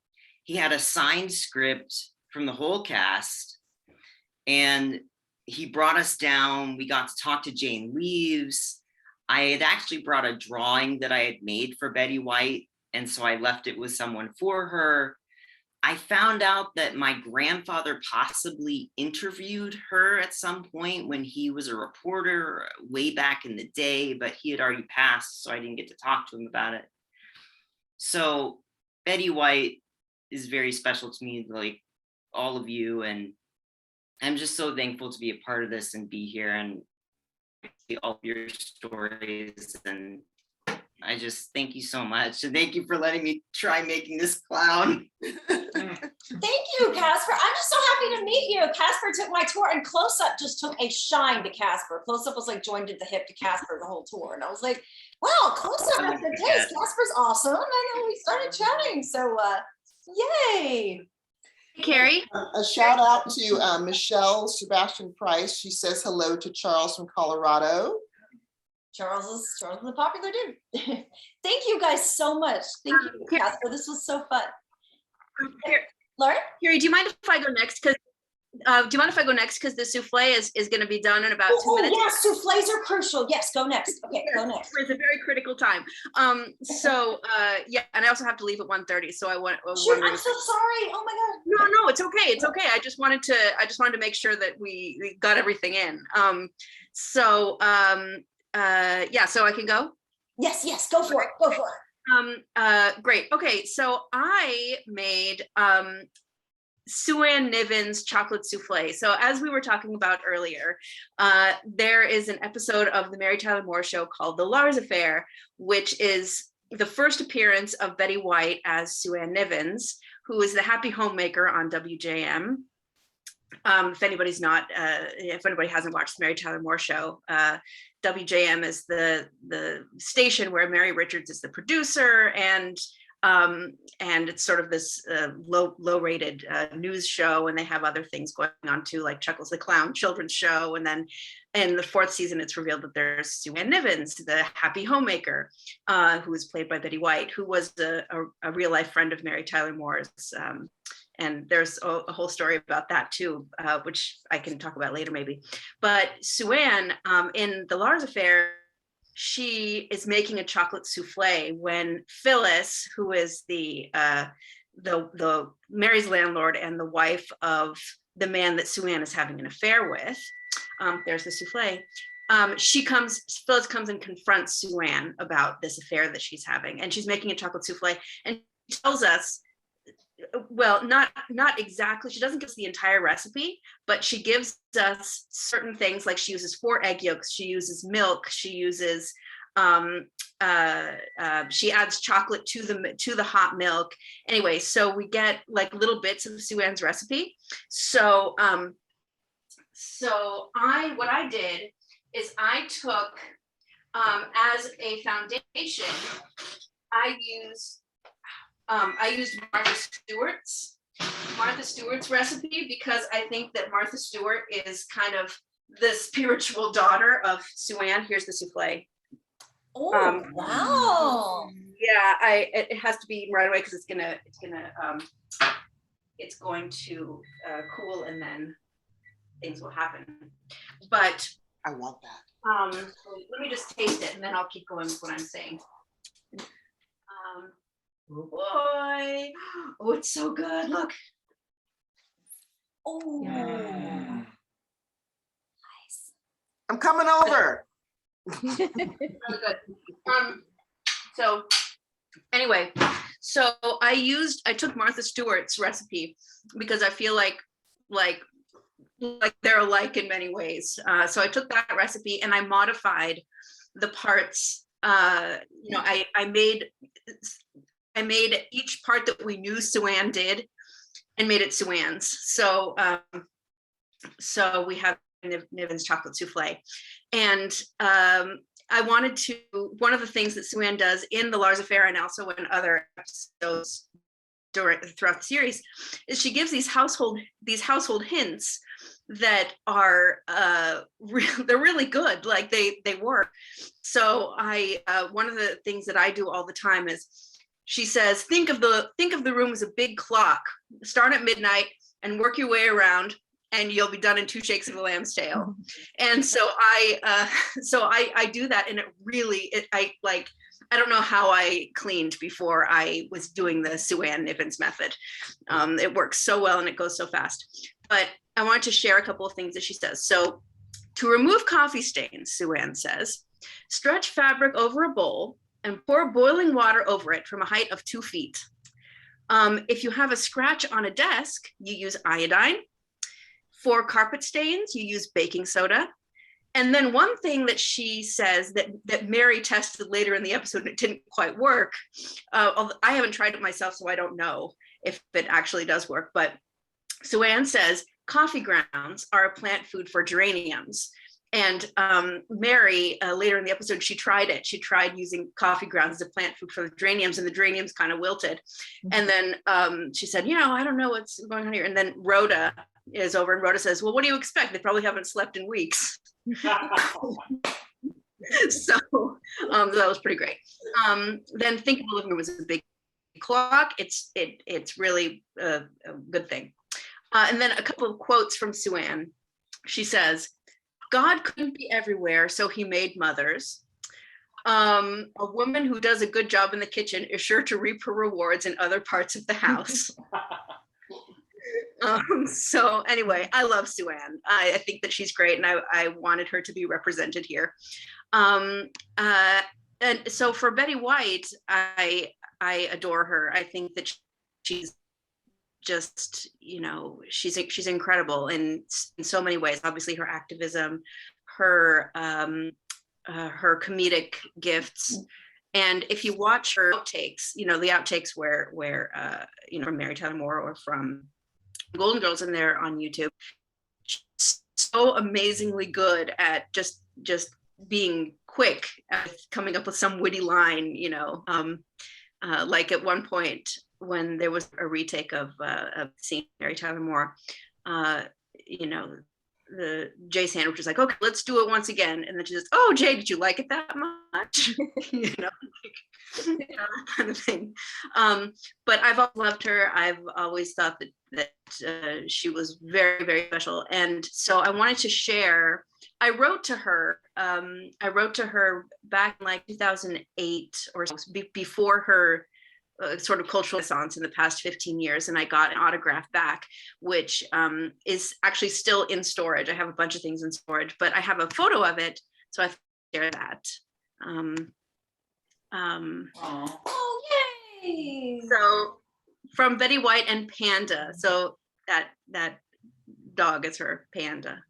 he had a signed script from the whole cast, and he brought us down. We got to talk to Jane Leaves. I had actually brought a drawing that I had made for Betty White, and so I left it with someone for her. I found out that my grandfather possibly interviewed her at some point when he was a reporter way back in the day, but he had already passed, so I didn't get to talk to him about it. So Betty White is very special to me, like all of you, and I'm just so thankful to be a part of this and be here and see all of your stories. And I just thank you so much. And thank you for letting me try making this clown. Thank you, Casper. I'm just so happy to meet you. Casper took my tour, and Close Up just took a shine to Casper. Close Up was like joined at the hip to Casper the whole tour. And I was like, wow, Close Up has good taste. Casper's awesome. And then we started chatting. So yay. Carrie? A shout out to Michelle Sebastian Price. She says hello to Charles from Colorado. Charles is a popular dude. Thank you guys so much. Thank you, Casper. This was so fun. Lauren? Carrie, do you mind if I go next? Because the souffle is going to be done in about 2 minutes? Yes, souffles are crucial. Yes, go next. Okay, go next. It's a very critical time. Yeah, and I also have to leave at 1:30. So I want. Shoot, I'm so sorry. Oh my God. No, it's okay. It's okay. I just wanted to make sure that we got everything in. Yeah, so I can go? Yes, go for it. Go for it. Great. Okay, so I made Sue-Ann Niven's chocolate souffle. So as we were talking about earlier, there is an episode of the Mary Tyler Moore Show called The Lars Affair, which is the first appearance of Betty White as Sue-Ann Nivens, who is the happy homemaker on WJM. If anybody hasn't watched the Mary Tyler Moore Show, WJM is the station where Mary Richards is the producer, and it's sort of this low rated news show, and they have other things going on too, like Chuckles the Clown children's show. And then in the 4th season, it's revealed that there's Sue-Ann Nivens, the happy homemaker, who is played by Betty White, who was a real life friend of Mary Tyler Moore's. And there's a whole story about that too, which I can talk about later maybe. But Sue-Ann, in The Lars Affair, she is making a chocolate souffle when Phyllis, who is the Mary's landlord and the wife of the man that Sue-Ann is having an affair with, there's the souffle. Phyllis comes and confronts Sue-Ann about this affair that she's having, and she's making a chocolate souffle, and she tells us, well, not exactly, she doesn't give us the entire recipe, but she gives us certain things, like she uses 4 egg yolks, she uses milk, she uses she adds chocolate to the hot milk. Anyway, so we get like little bits of Sue-Ann's recipe. So what I did is I took as a foundation, I used Martha Stewart's recipe, because I think that Martha Stewart is kind of the spiritual daughter of Sue-Ann. Here's the souffle. Oh, wow. Yeah, it has to be right away because it's going to cool, and then things will happen. But I want that. Let me just taste it, and then I'll keep going with what I'm saying. Boy, oh, it's so good. Look. Oh, Yeah. nice. I'm coming over. Really good. So anyway, so I took Martha Stewart's recipe because I feel like they're alike in many ways. So I took that recipe and I modified the parts. I made each part that we knew Sue-Ann did and made it Sue-Ann's. So we have Niven's chocolate souffle. And I wanted to, one of the things that Sue-Ann does in The Lars Affair and also in other episodes throughout the series, is she gives these household hints that are they're really good, like they work. So one of the things that I do all the time is, she says, think of the room as a big clock. Start at midnight and work your way around and you'll be done in 2 shakes of a lamb's tail. And so I do that, and it really, I don't know how I cleaned before I was doing the Sue-Ann Nivens method. It works so well and it goes so fast. But I wanted to share a couple of things that she says. So to remove coffee stains, Sue-Ann says, stretch fabric over a bowl and pour boiling water over it from a height of 2 feet. If you have a scratch on a desk, you use iodine. For carpet stains, you use baking soda. And then one thing that she says that Mary tested later in the episode, and it didn't quite work. I haven't tried it myself, so I don't know if it actually does work. But Sue-Ann says coffee grounds are a plant food for geraniums. And Mary, later in the episode, she tried it. She tried using coffee grounds as a plant food for the geraniums, and the geraniums kind of wilted. And then she said, I don't know what's going on here. And then Rhoda is over, and Rhoda says, well, what do you expect? They probably haven't slept in weeks. So that was pretty great. Then Think of a Living Room was a big clock. It's really a good thing. And then a couple of quotes from Sue-Ann. She says, God couldn't be everywhere, so he made mothers. A woman who does a good job in the kitchen is sure to reap her rewards in other parts of the house. So anyway, I love Sue-Ann. I think that she's great, and I wanted her to be represented here. And so for Betty White, I adore her. I think that she's just, she's incredible in so many ways. Obviously, her activism, her comedic gifts. And if you watch her outtakes, the outtakes where from Mary Tyler Moore or from Golden Girls in there on YouTube, she's so amazingly good at just being quick at coming up with some witty line, like at one point when there was a retake of seeing Mary Tyler Moore, the Jay Sandwich was like, okay, let's do it once again. And then she says, oh, Jay, did you like it that much? That kind of thing. But I've always loved her. I've always thought that she was very, very special. And so I wanted to share, I wrote to her back in like 2008 or so, before her sort of cultural renaissance in the past 15 years, and I got an autograph back, which is actually still in storage. I have a bunch of things in storage, but I have a photo of it, so I share that. Oh, yay! So from Betty White and Panda. So that dog is her Panda.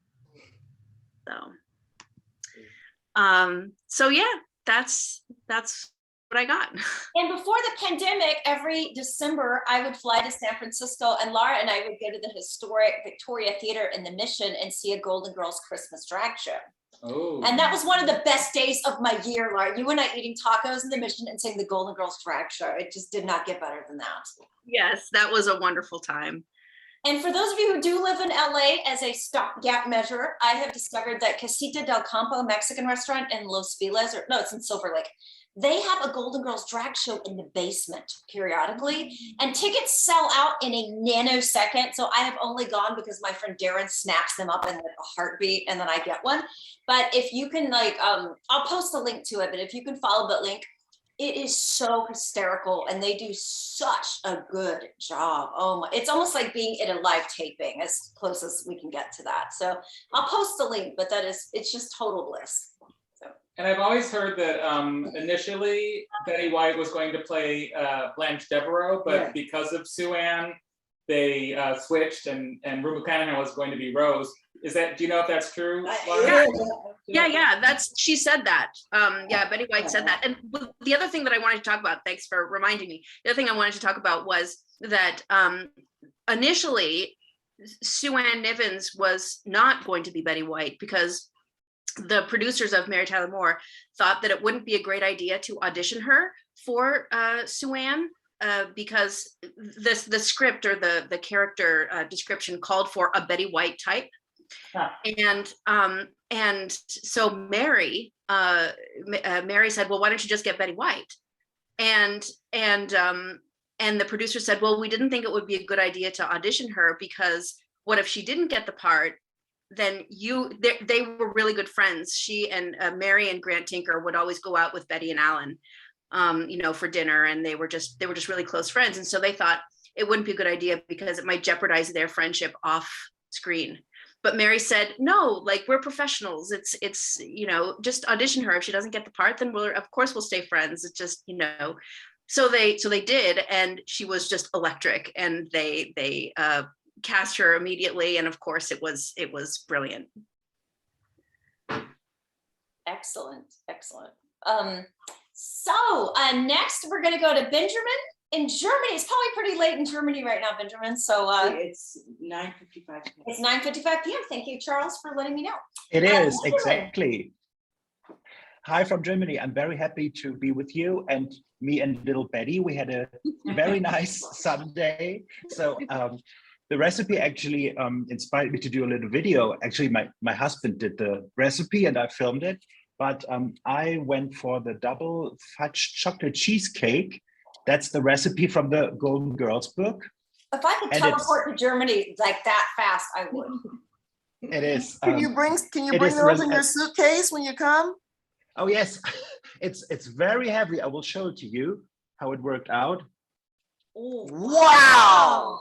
So yeah, that's what I got. And before the pandemic, every December, I would fly to San Francisco, and Laura and I would go to the historic Victoria Theater in the Mission and see a Golden Girls Christmas drag show. Oh. And that was one of the best days of my year, Laura. You and I eating tacos in the Mission and seeing the Golden Girls drag show. It just did not get better than that. Yes, that was a wonderful time. And for those of you who do live in LA, as a stopgap measure, I have discovered that Casita del Campo Mexican restaurant in Los Feliz, it's in Silver Lake. They have a Golden Girls drag show in the basement periodically, and tickets sell out in a nanosecond. So I have only gone because my friend Darren snaps them up in like a heartbeat, and then I get one. But if you can I'll post a link to it, but if you can follow that link, it is so hysterical, and they do such a good job. Oh my, it's almost like being in a live taping, as close as we can get to that. So I'll post the link, but it's just total bliss. And I've always heard that initially Betty White was going to play Blanche Devereaux, but because of Sue-Ann, they switched, and Rue McClanahan was going to be Rose. Do you know if that's true? Yeah. She said that. Betty White said that. And the other thing that I wanted to talk about, thanks for reminding me. The other thing I wanted to talk about was that initially Sue-Ann Nivens was not going to be Betty White, because the producers of Mary Tyler Moore thought that it wouldn't be a great idea to audition her for Sue-Ann, because the script or the character description called for a Betty White type. And so Mary said, well, why don't you just get Betty White? And the producer said, well, we didn't think it would be a good idea to audition her because what if she didn't get the part? Then they were really good friends. She and Mary and Grant Tinker would always go out with Betty and Alan, for dinner, and they were just really close friends. And so they thought it wouldn't be a good idea because it might jeopardize their friendship off screen. But Mary said, no, like, we're professionals. It's just audition her. If she doesn't get the part, then of course we'll stay friends. It's just, so they did, and she was just electric, and they cast her immediately, and of course it was brilliant. Excellent. So next we're going to go to Benjamin in Germany. It's probably pretty late in Germany right now, Benjamin. So it's 9:55. It's 9:55 p.m. Thank you, Charles, for letting me know. It is, Benjamin. exactly. Hi from Germany. I'm very happy to be with you and me and little Betty. We had a very nice Sunday. So the recipe actually inspired me to do a little video. Actually, my husband did the recipe and I filmed it. But I went for the double fudge chocolate cheesecake. That's the recipe from the Golden Girls book. If I could teleport to Germany like that fast, I would. It is. Can you bring those in your suitcase when you come? Oh yes, it's very heavy. I will show it to you how it worked out. Ooh. Wow!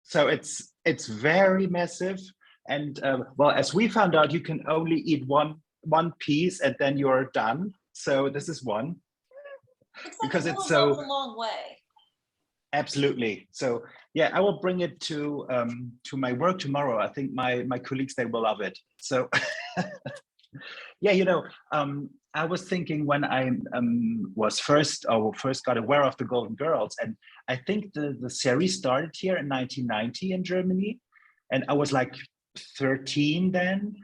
So it's very massive, and well, as we found out, you can only eat one piece and then you're done. So this is one. Because it's so a long way. Absolutely. So yeah, I will bring it to my work tomorrow. I think my colleagues, they will love it. So yeah, I was thinking when I was first got aware of the Golden Girls, and I think the series started here in 1990 in Germany, and I was like 13 then.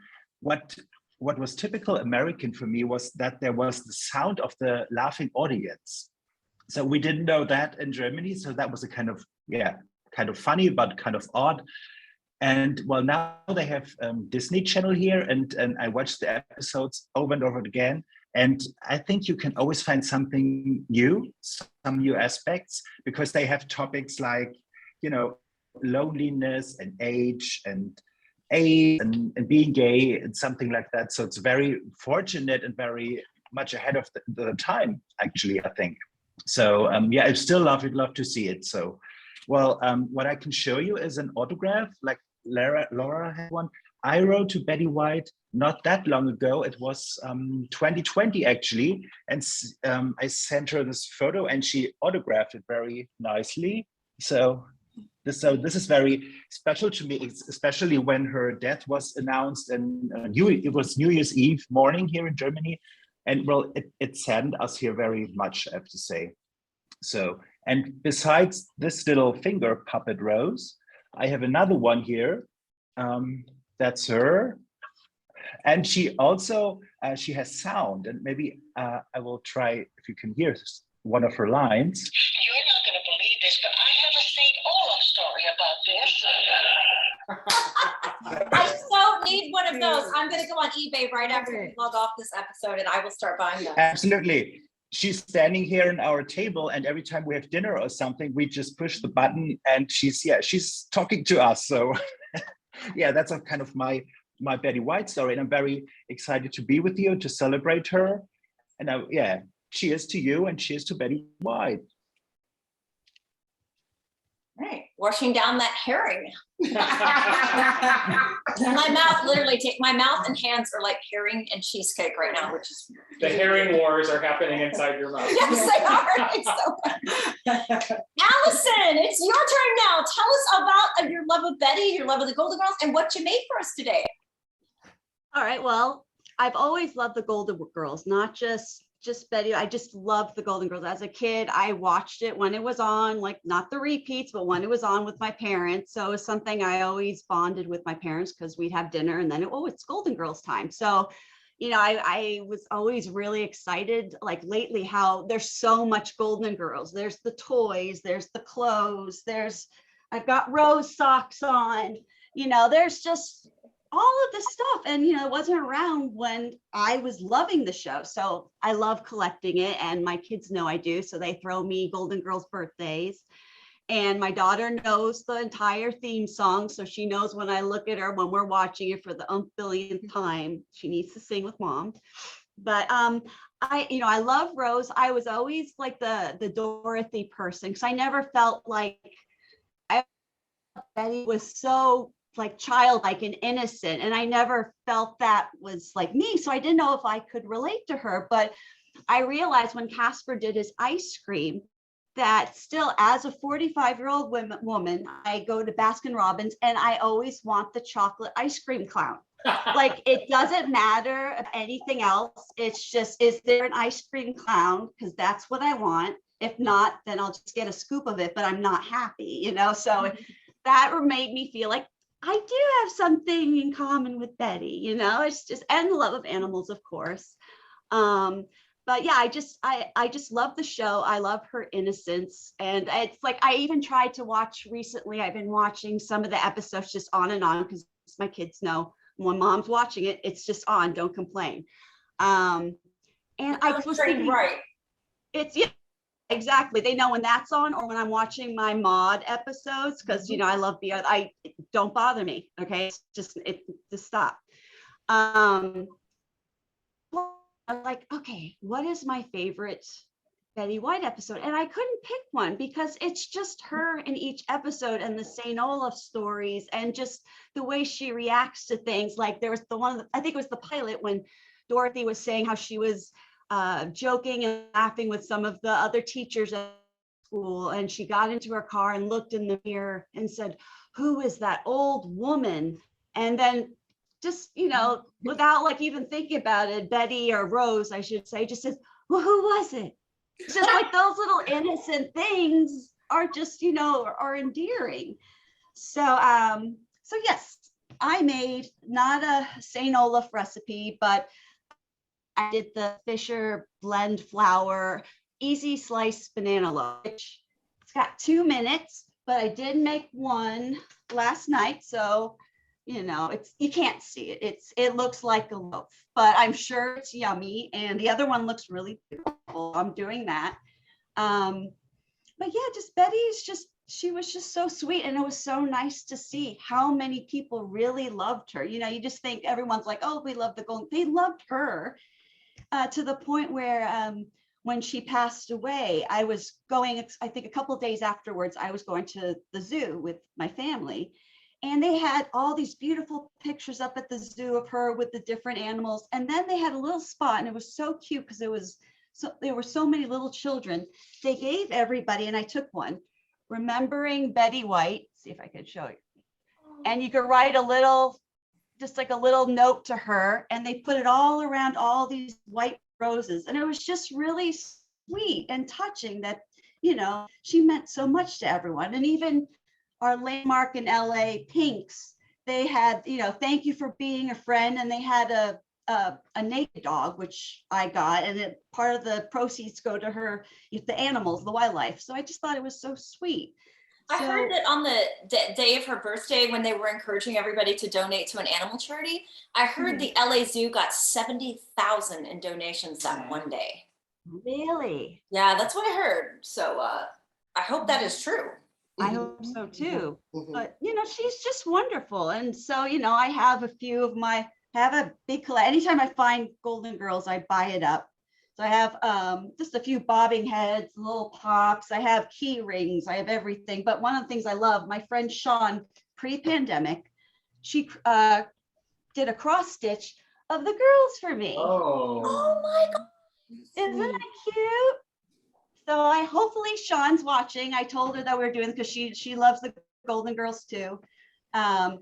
What was typical American for me was that there was the sound of the laughing audience. So we didn't know that in Germany. So that was a kind of funny, but kind of odd. And well, now they have Disney Channel here, and I watched the episodes over and over again. And I think you can always find something new, some new aspects, because they have topics like, loneliness and age and being gay and something like that. So it's very fortunate and very much ahead of the time, actually, I think. So yeah, I still love to see it. So, well, what I can show you is an autograph, like Laura had one. I wrote to Betty White not that long ago. It was 2020 actually, and I sent her this photo and she autographed it very nicely. So this is very special to me, especially when her death was announced, and it was New Year's Eve morning here in Germany, and well, it saddened us here very much, I have to say. So, and besides this little finger puppet Rose, I have another one here. That's her, and she also she has sound, and maybe I will try if you can hear one of her lines. You're not going to believe this, but I have a St. Olaf story about this. I so need one of those. I'm going to go on eBay right after we log off this episode, and I will start buying them. Absolutely. She's standing here in our table, and every time we have dinner or something, we just push the button, and she's talking to us. So yeah, that's a kind of my Betty White story, and I'm very excited to be with you to celebrate her. And yeah, cheers to you and cheers to Betty White. Right, washing down that herring. My mouth and hands are like herring and cheesecake right now, which is the herring wars are happening inside your mouth. Yes, they are. Allison, it's your turn now. Tell us about your love of Betty, your love of the Golden Girls, and what you made for us today. All right, well, I've always loved the Golden Girls, not just Betty. I just loved the Golden Girls. As a kid, I watched it when it was on, like not the repeats, but when it was on with my parents. So it was something I always bonded with my parents because we'd have dinner and then, it's Golden Girls time. So, I was always really excited, like lately, how there's so much Golden Girls. There's the toys, there's the clothes, I've got Rose socks on, there's just all of this stuff. And, it wasn't around when I was loving the show. So I love collecting it, and my kids know I do. So they throw me Golden Girls birthdays. And my daughter knows the entire theme song. So she knows when I look at her, when we're watching it for the billionth time, she needs to sing with mom. But I love Rose. I was always like the Dorothy person, because I never felt like Betty was so like childlike and innocent, and I never felt that was like me. So I didn't know if I could relate to her. But I realized when Casper did his ice cream, that still, as a 45-year-old woman, I go to Baskin Robbins and I always want the chocolate ice cream clown. Like, it doesn't matter anything else. It's just, is there an ice cream clown? Because that's what I want. If not, then I'll just get a scoop of it, but I'm not happy, you know? So that made me feel like I do have something in common with Betty, you know? It's just, and the love of animals, of course. But yeah, I just love the show. I love her innocence. And it's like, I even tried to watch recently, I've been watching some of the episodes just on and on, because my kids know when mom's watching it, it's just on, don't complain. And I was thinking, right. It's, yeah, exactly. They know when that's on, or when I'm watching my mod episodes, because, you know, I love don't bother me. Okay. Just stop. I'm like, okay, what is my favorite Betty White episode? And I couldn't pick one, because it's just her in each episode, and the St. Olaf stories, and just the way she reacts to things. Like, there was the one, I think it was the pilot, when Dorothy was saying how she was joking and laughing with some of the other teachers at school, and she got into her car and looked in the mirror and said, "Who is that old woman?" And then, just, you know, without like even thinking about it, Betty, or Rose, I should say, just says, "Well, who was it?" It's just like those little innocent things are just, you know, are endearing. So, so yes, I made not a St. Olaf recipe, but I did the Fisher blend flour, easy slice banana loaf. It's got 2 minutes, but I did make one last night. So, you know, you can't see it. It looks like a loaf, but I'm sure it's yummy. And the other one looks really beautiful. I'm doing that. But yeah, just she was just so sweet. And it was so nice to see how many people really loved her. You know, you just think everyone's like, oh, we love the golden. They loved her to the point where when she passed away, I was going, I think a couple of days afterwards, I was going to the zoo with my family. And they had all these beautiful pictures up at the zoo of her with the different animals. And then they had a little spot, and it was so cute, because there were so many little children. They gave everybody, and I took one, remembering Betty White. See if I can show you. And you could write just like a little note to her, and they put it all around all these white roses. And it was just really sweet and touching that, you know, she meant so much to everyone. And even our landmark in LA, Pinks, they had, you know, thank you for being a friend. And they had a naked dog, which I got, and part of the proceeds go to her, the animals, the wildlife. So I just thought it was so sweet. I heard that on the day of her birthday, when they were encouraging everybody to donate to an animal charity, I heard the LA Zoo got 70,000 in donations that one day. Really? Yeah, that's what I heard. So I hope that is true. I hope so too. But, you know, she's just wonderful. And so, you know, I have have a big collection. Anytime I find Golden Girls, I buy it up. So I have just a few bobbing heads, little pops. I have key rings. I have everything. But one of the things I love, my friend Sean, pre-pandemic, she did a cross stitch of the girls for me. Oh my God. Isn't that cute? So hopefully Sean's watching. I told her that we were doing, because she loves the Golden Girls too. But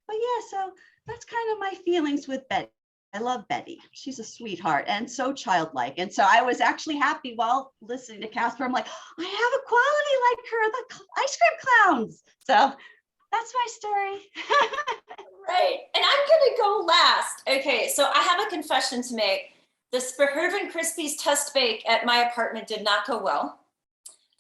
yeah, so that's kind of my feelings with Betty. I love Betty. She's a sweetheart and so childlike. And so I was actually happy while listening to Casper. I'm like, I have a quality like her, the ice cream clowns. So that's my story. Right. And I'm going to go last. Okay. So I have a confession to make. The Suburban Crispies test bake at my apartment did not go well.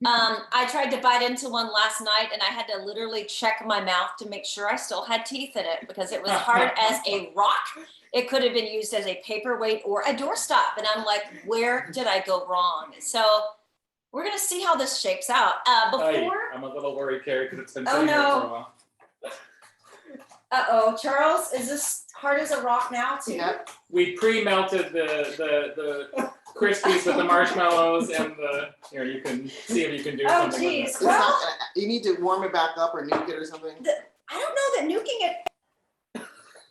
I tried to bite into one last night, and I had to literally check my mouth to make sure I still had teeth in it, because it was hard as a rock. It could have been used as a paperweight or a doorstop. And I'm like, where did I go wrong? So we're gonna see how this shapes out. Before, I'm a little worried, Carrie, because it's been Oh, sitting there no. for a while. Charles, is this hard as a rock now too? Yeah. We pre-melted the Krispies with the marshmallows and the, here, you can see if you can do Oh, something with geez. it. Well, You need to warm it back up or nuke it or something. I don't know that nuking it.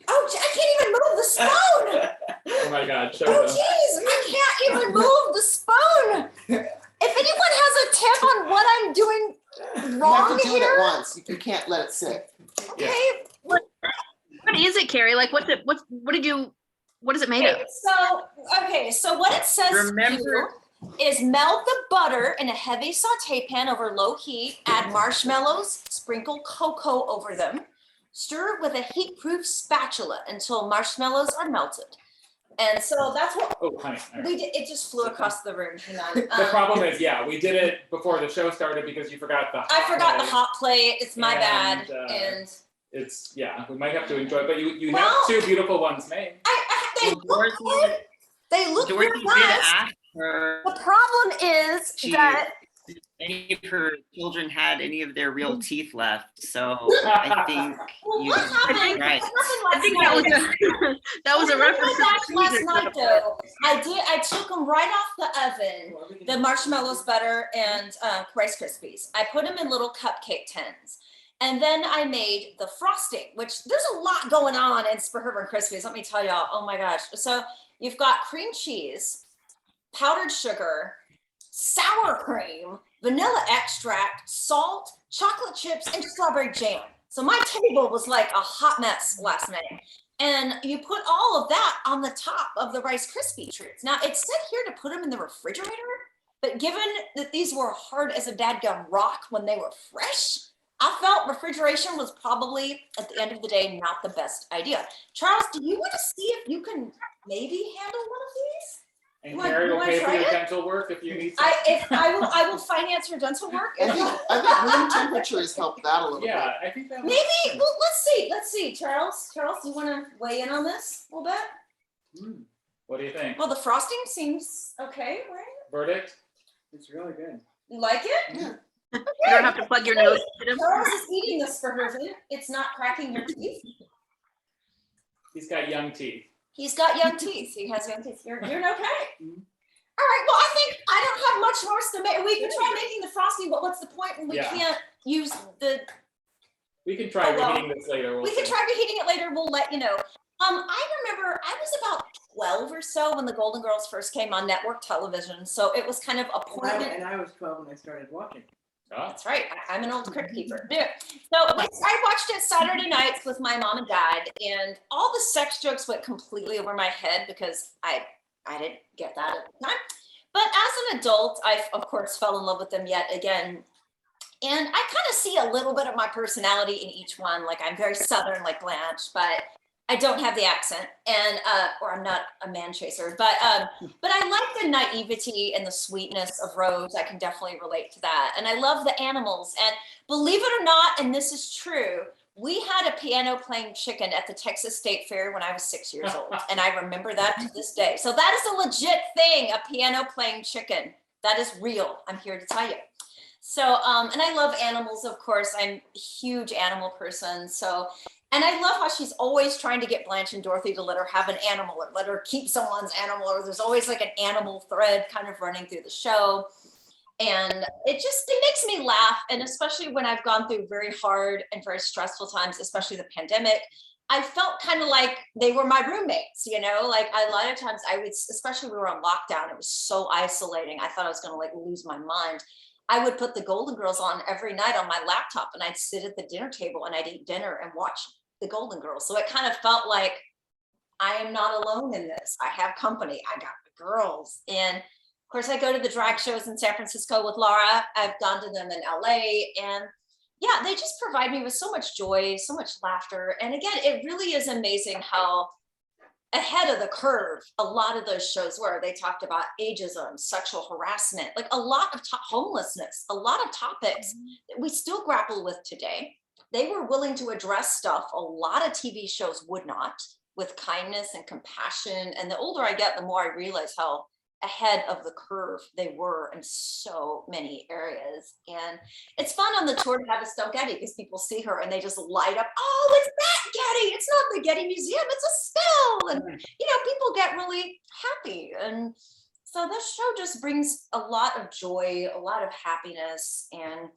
Oh, I can't even move the spoon. Oh my God, show Oh, them. geez, I can't even move the spoon. If anyone has a tip on what I'm doing You wrong have to do it here, at once. You can't let it sit. okay. What is it, Carrie? Like, what did you? What is it made of? So what it says Remember- is melt the butter in a heavy saute pan over low heat, add marshmallows, sprinkle cocoa over them, stir with a heat-proof spatula until marshmallows are melted. And so that's what Oh, honey. all right. we did. It just flew across the room. Hang on. The problem is, yeah, we did it before the show started because you forgot the I forgot the plate. hot plate. It's my bad. And, And It's, yeah, we might have to enjoy it, but you Well- have two beautiful ones made. they Well, look good. They look Dorothy very did nice. ask her The problem is She- that if any of her children had any of their real teeth left. So I think you what happened? right. What happened I think that was that was a When I reference. went back to last Caesar. night though, I took them right off the oven, the marshmallows, butter, and Rice Krispies. I put them in little cupcake tins. And then I made the frosting, which there's a lot going on in Sperber and Krispies. Let me tell y'all, oh my gosh. So you've got cream cheese, powdered sugar, sour cream, vanilla extract, salt, chocolate chips, and strawberry jam. So my table was like a hot mess last night. And you put all of that on the top of the Rice Krispie treats. Now it said here to put them in the refrigerator, but given that these were hard as a dadgum rock when they were fresh, I felt refrigeration was probably, at the end of the day, not the best idea. Charles, do you want to see if you can maybe handle one of these? And You want- Carrie you will wanna pay for try your it? dental work if you need some. I will finance your dental work. I think room temperature has helped that a little bit. Yeah, I think that Maybe, well, let's see, Charles, do you want to weigh in on this a little bit? What do you think? Well, the frosting seems okay, right? Verdict? It's really good. You like it? Yeah. You don't have to plug your nose. Charles is eating this for her. It's not cracking your teeth. He's got young teeth. He's got young teeth. He has young teeth. You're okay. All right. Well, I think I don't have much more to make. We can try making the frosting, but what's the point when we Yeah. can't use the? We can try Oh, well, reheating this later. We'll We can see. try reheating it later. We'll let you know. I remember I was about 12 or so when the Golden Girls first came on network television. So it was kind of a poignant. And I was 12 when I started watching. Ah. That's right. I'm an old crypt keeper. Yeah. So I watched it Saturday nights with my mom and dad, and all the sex jokes went completely over my head because I didn't get that at the time. But as an adult, I of course fell in love with them yet again. And I kind of see a little bit of my personality in each one. Like I'm very Southern, like Blanche, but I don't have the accent, and or I'm not a man chaser. But I like the naivety and the sweetness of Rose. I can definitely relate to that, and I love the animals. And believe it or not, and this is true, we had a piano playing chicken at the Texas State Fair when I was 6 years old, and I remember that to this day. So that is a legit thing, a piano playing chicken. That is real. I'm here to tell you. So, and I love animals, of course. I'm a huge animal person. So, and I love how she's always trying to get Blanche and Dorothy to let her have an animal or let her keep someone's animal, or there's always like an animal thread kind of running through the show. And it makes me laugh. And especially when I've gone through very hard and very stressful times, especially the pandemic, I felt kind of like they were my roommates, you know, like a lot of times I would, especially when we were on lockdown, it was so isolating. I thought I was going to like lose my mind. I would put the Golden Girls on every night on my laptop, and I'd sit at the dinner table and I'd eat dinner and watch the Golden Girls. So it kind of felt like I am not alone in this. I have company. I got the girls. And of course, I go to the drag shows in San Francisco with Laura. I've gone to them in LA. And yeah, they just provide me with so much joy, so much laughter. And again, it really is amazing how ahead of the curve a lot of those shows were. They talked about ageism, sexual harassment, like a lot of homelessness, a lot of topics that we still grapple with today. They were willing to address stuff a lot of TV shows would not, with kindness and compassion. And the older I get, the more I realize how ahead of the curve they were in so many areas. And it's fun on the tour to have Estelle Getty because people see her and they just light up. Oh, it's that Getty. It's not the Getty Museum. It's a still. And, people get really happy. And so this show just brings a lot of joy, a lot of happiness. And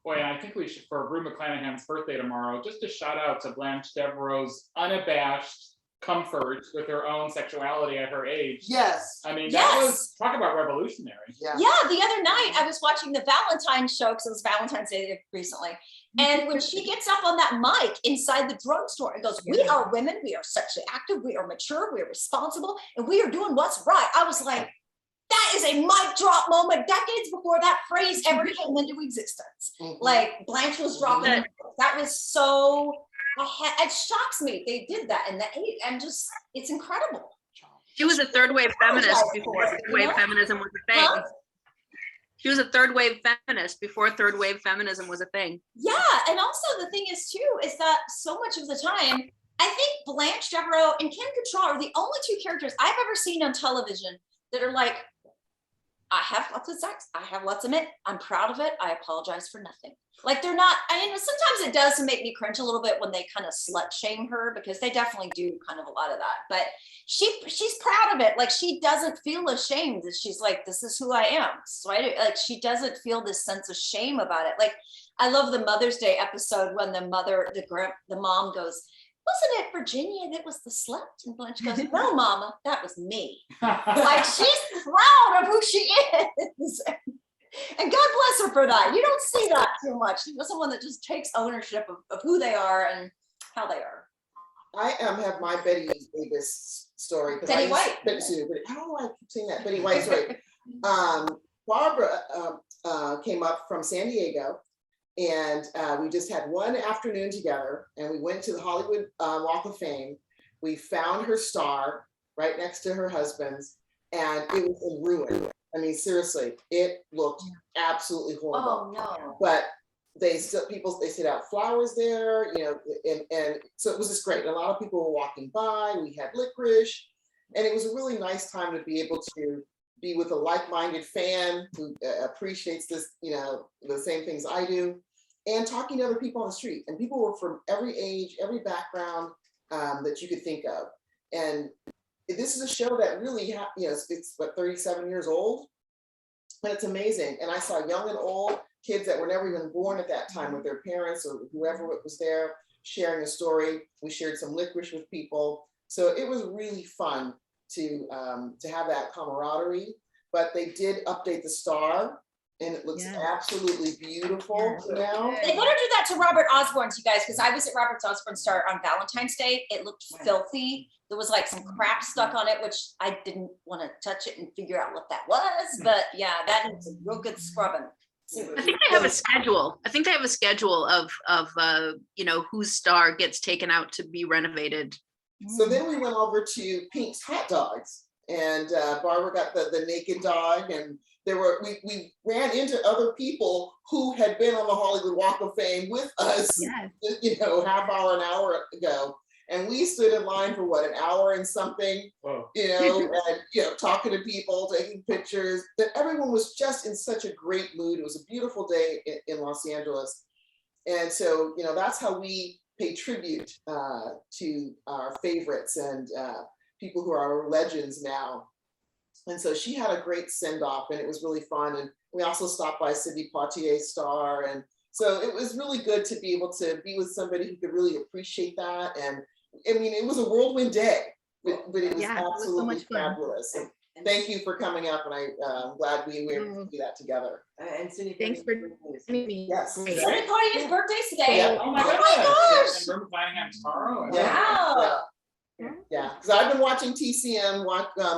boy, I think we should, for Rue McClanahan's birthday tomorrow, just a shout out to Blanche Devereaux's unabashed comfort with her own sexuality at her age. Yes. I mean, that was, talk about revolutionary. Yeah. Yeah, the other night I was watching the Valentine's show because it was Valentine's Day recently. And when she gets up on that mic inside the drugstore and goes, we are women, we are sexually active, we are mature, we are responsible, and we are doing what's right. I was like, that is a mic drop moment decades before that phrase ever came into existence. Like Blanche was dropping it. That was so, it shocks me they did that in the 80s. And just, it's incredible. She was a third wave feminist before third wave feminism was a thing. She was a third wave feminist before third wave feminism was a thing. Yeah, and also the thing is too, is that so much of the time, I think Blanche Devereaux and Ken Cattrall are the only two characters I've ever seen on television that are like, I have lots of sex, I have lots of men, I'm proud of it, I apologize for nothing. Like they're not, sometimes it does make me cringe a little bit when they kind of slut shame her, because they definitely do kind of a lot of that, but she's proud of it. Like she doesn't feel ashamed. She's like, this is who I am. So she doesn't feel this sense of shame about it. Like I love the Mother's Day episode when the mom goes, wasn't it Virginia that was the slut? And Blanche goes, no, Mama, that was me. Like she's proud of who she is. And God bless her for that. You don't see that too much. Someone that just takes ownership of who they are and how they are. I have my Betty Davis story. Betty White. I don't know why I keep saying that. Betty White story. Barbara came up from San Diego, and we just had one afternoon together, and we went to the Hollywood Walk of Fame. We found her star right next to her husband's, and it was in ruin. I mean, seriously, it looked absolutely horrible. Oh no! But they still they set out flowers there, and so it was just great. And a lot of people were walking by. We had licorice, and it was a really nice time to be able to be with a like-minded fan who appreciates this, the same things I do, and talking to other people on the street. And people were from every age, every background that you could think of. And this is a show that really, it's what, 37 years old, and it's amazing. And I saw young and old, kids that were never even born at that time with their parents or whoever was there sharing a story. We shared some licorice with people. So it was really fun to have that camaraderie. But they did update the star, and it looks absolutely beautiful now. They better do that to Robert Osborne's, you guys, because I was at Robert Osborne's star on Valentine's Day. It looked filthy. There was like some crap stuck on it, which I didn't want to touch it and figure out what that was. But yeah, that is a real good scrubbing. I think they have a schedule. I think they have a schedule of whose star gets taken out to be renovated. So then we went over to Pink's Hot Dogs, and Barbara got the naked dog, and we ran into other people who had been on the Hollywood Walk of Fame with us, half hour, an hour ago. And we stood in line for an hour and something, and talking to people, taking pictures. That everyone was just in such a great mood. It was a beautiful day in Los Angeles. And so, that's how we pay tribute to our favorites and people who are legends now. And so she had a great send-off, and it was really fun. And we also stopped by Sidney Poitier's star. And so it was really good to be able to be with somebody who could really appreciate that. And I mean, it was a whirlwind day, but it was absolutely fabulous. And thank you for coming up, and I'm glad we were able to do that together. And Cindy, thanks for having me. Yes. Cindy Poitier's birthday's today. Yeah. Oh my gosh! And Rue McClanahan tomorrow. Wow. Yeah, because I've been watching TCM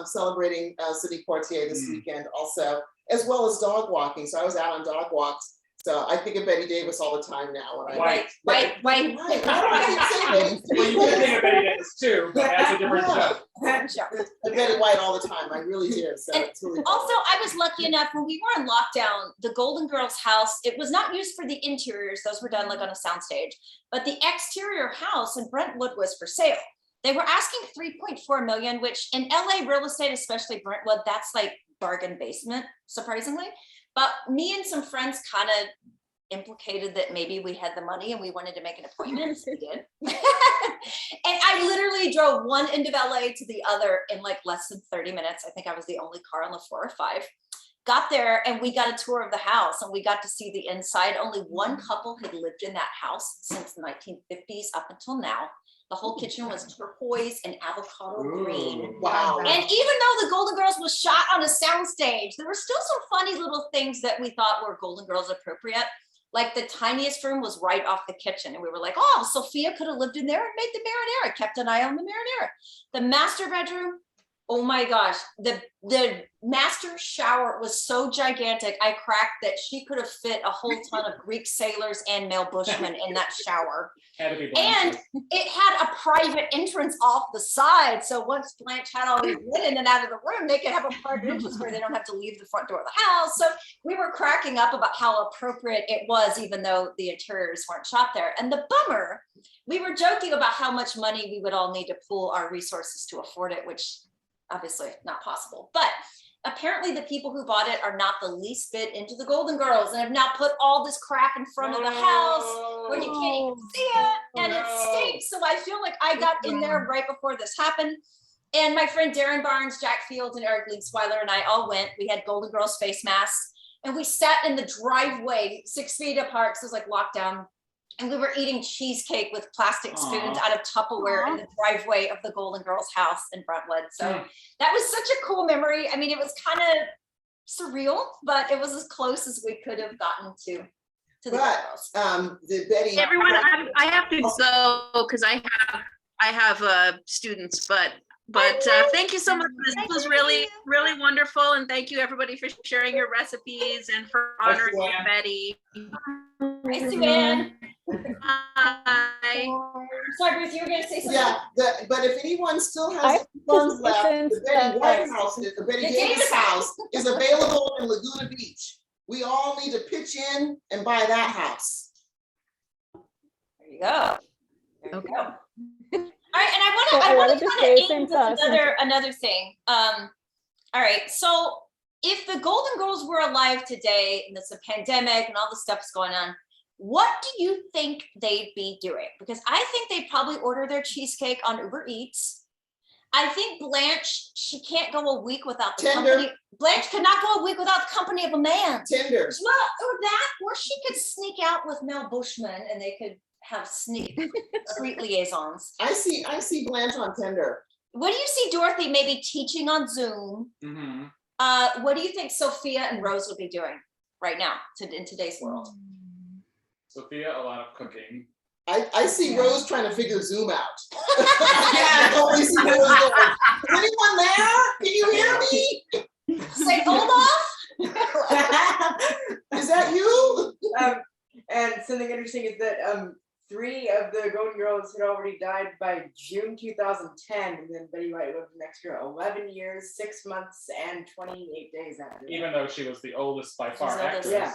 celebrating Sidney Poitier this weekend also, as well as dog walking. So I was out on dog walks. So I think of Betty Davis all the time now. When Right. Why do I keep saying Well, you can think of Betty Davis too, but that's a different show. I Betty White all the time. I really do. So And it's really also, I was lucky enough when we were in lockdown, the Golden Girls house, it was not used for the interiors. Those were done like on a soundstage, but the exterior house in Brentwood was for sale. They were asking 3.4 million, which in LA real estate, especially Brentwood, that's like bargain basement, surprisingly. But me and some friends kind of implicated that maybe we had the money and we wanted to make an appointment. So we did. And I literally drove one end of LA to the other in like less than 30 minutes. I think I was the only car on the 405. Got there and we got a tour of the house and we got to see the inside. Only one couple had lived in that house since the 1950s up until now. The whole kitchen was turquoise and avocado green. Wow. And even though the Golden Girls was shot on a soundstage, there were still some funny little things that we thought were Golden Girls appropriate. Like the tiniest room was right off the kitchen. And we were like, oh, Sophia could have lived in there and made the marinara, kept an eye on the marinara. The master bedroom, oh my gosh, the master shower was so gigantic. I cracked that she could have fit a whole ton of Greek sailors and Mel Bushmen in that shower. And it had a private entrance off the side. So once Blanche had all these in and out of the room, they could have a private entrance where they don't have to leave the front door of the house. So we were cracking up about how appropriate it was, even though the interiors weren't shot there. And the bummer, we were joking about how much money we would all need to pool our resources to afford it, which obviously not possible. But apparently the people who bought it are not the least bit into the Golden Girls and have now put all this crap in front of the house where you can't even see it and it stinks. So I feel like I got in there right before this happened. And my friend Darren Barnes, Jack Fields, and Eric Leadsweiler and I all went. We had Golden Girls face masks and we sat in the driveway 6 feet apart because it was like lockdown. And we were eating cheesecake with plastic spoons out of Tupperware in the driveway of the Golden Girls house in Brentwood. So that was such a cool memory. I mean, it was kind of surreal, but it was as close as we could have gotten to the Golden Girls. The Betty. Everyone, I have to go because I have students, but thank you so much. This was really, really wonderful. And thank you everybody for sharing your recipes and for honoring Betty. Hi, Sue-Ann. Hi. Sorry, Ruth, you were going to say something? Yeah, but if anyone still has funds left, the Betty White house, the Betty Davis house is available in Laguna Beach. We all need to pitch in and buy that house. There you go. There you go. All right, and So I want to say kind of end with another thing. All right, so if the Golden Girls were alive today and there's a pandemic and all the stuff's going on, what do you think they'd be doing? Because I think they'd probably order their cheesecake on Uber Eats. I think Blanche, she can't go a week without the company. Blanche could not go a week without the company of a man. Tinder. Well, or she could sneak out with Mel Bushman and they could have street liaisons. I see Blanche on Tinder. What do you see Dorothy maybe teaching on Zoom? What do you think Sophia and Rose would be doing right now in today's world? Sophia, a lot of cooking. I see Rose trying to figure Zoom out. I always see Rose going, is anyone there? Can you hear me? Say Olaf? Is that you? And something interesting is that 3 of the Golden Girls had already died by June 2010, and then Betty White lived an extra 11 years, 6 months, and 28 days after that. Even though she was the oldest by far actress. Yeah.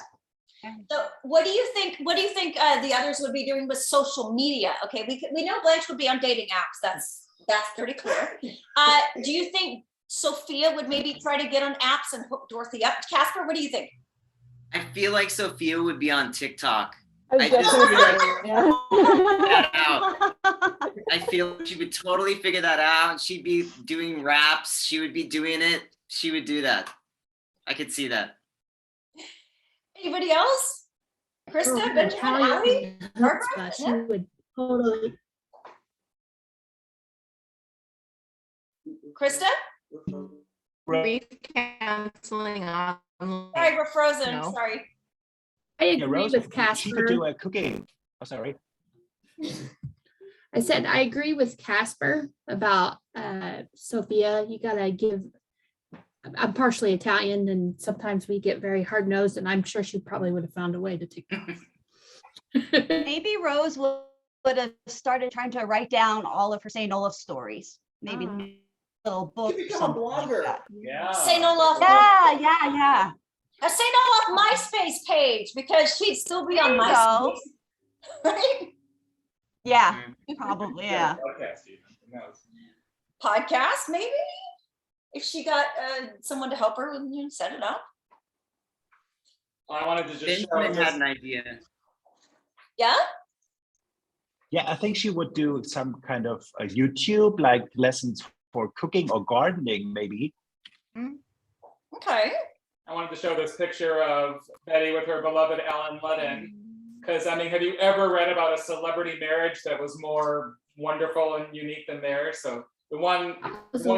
So what do you think the others would be doing with social media? Okay, we know Blanche would be on dating apps. That's pretty clear. Do you think Sophia would maybe try to get on apps and hook Dorothy up? Casper, what do you think? I feel like Sophia would be on TikTok. I feel like she would totally figure that out. She'd be doing raps. She would be doing it. She would do that. I could see that. Anybody else? Krista, Benjamin, Allie, Barbara? She would totally. Krista? Wreath canceling on. Sorry, we're frozen. No. Sorry. I agree Rose, with she Casper. could do a cooking. Oh, sorry. I said I agree with Casper about Sophia. You gotta give. I'm partially Italian, and sometimes we get very hard nosed, and I'm sure she probably would have found a way to take off. Maybe Rose would have started trying to write down all of her St. Olaf stories. Maybe little book. You become a blogger. Like Yeah. St. Olaf. Yeah. A St. Olaf MySpace page because she'd still be on MySpace. Right? Yeah, probably. Yeah. Who knows? Podcast, maybe? If she got someone to help her and set it up. I wanted to just show Benjamin had just an idea. Yeah? Yeah, I think she would do some kind of a YouTube, like lessons for cooking or gardening, maybe. Okay. I wanted to show this picture of Betty with her beloved Alan Ludden. Because, I mean, have you ever read about a celebrity marriage that was more wonderful and unique than theirs? So the one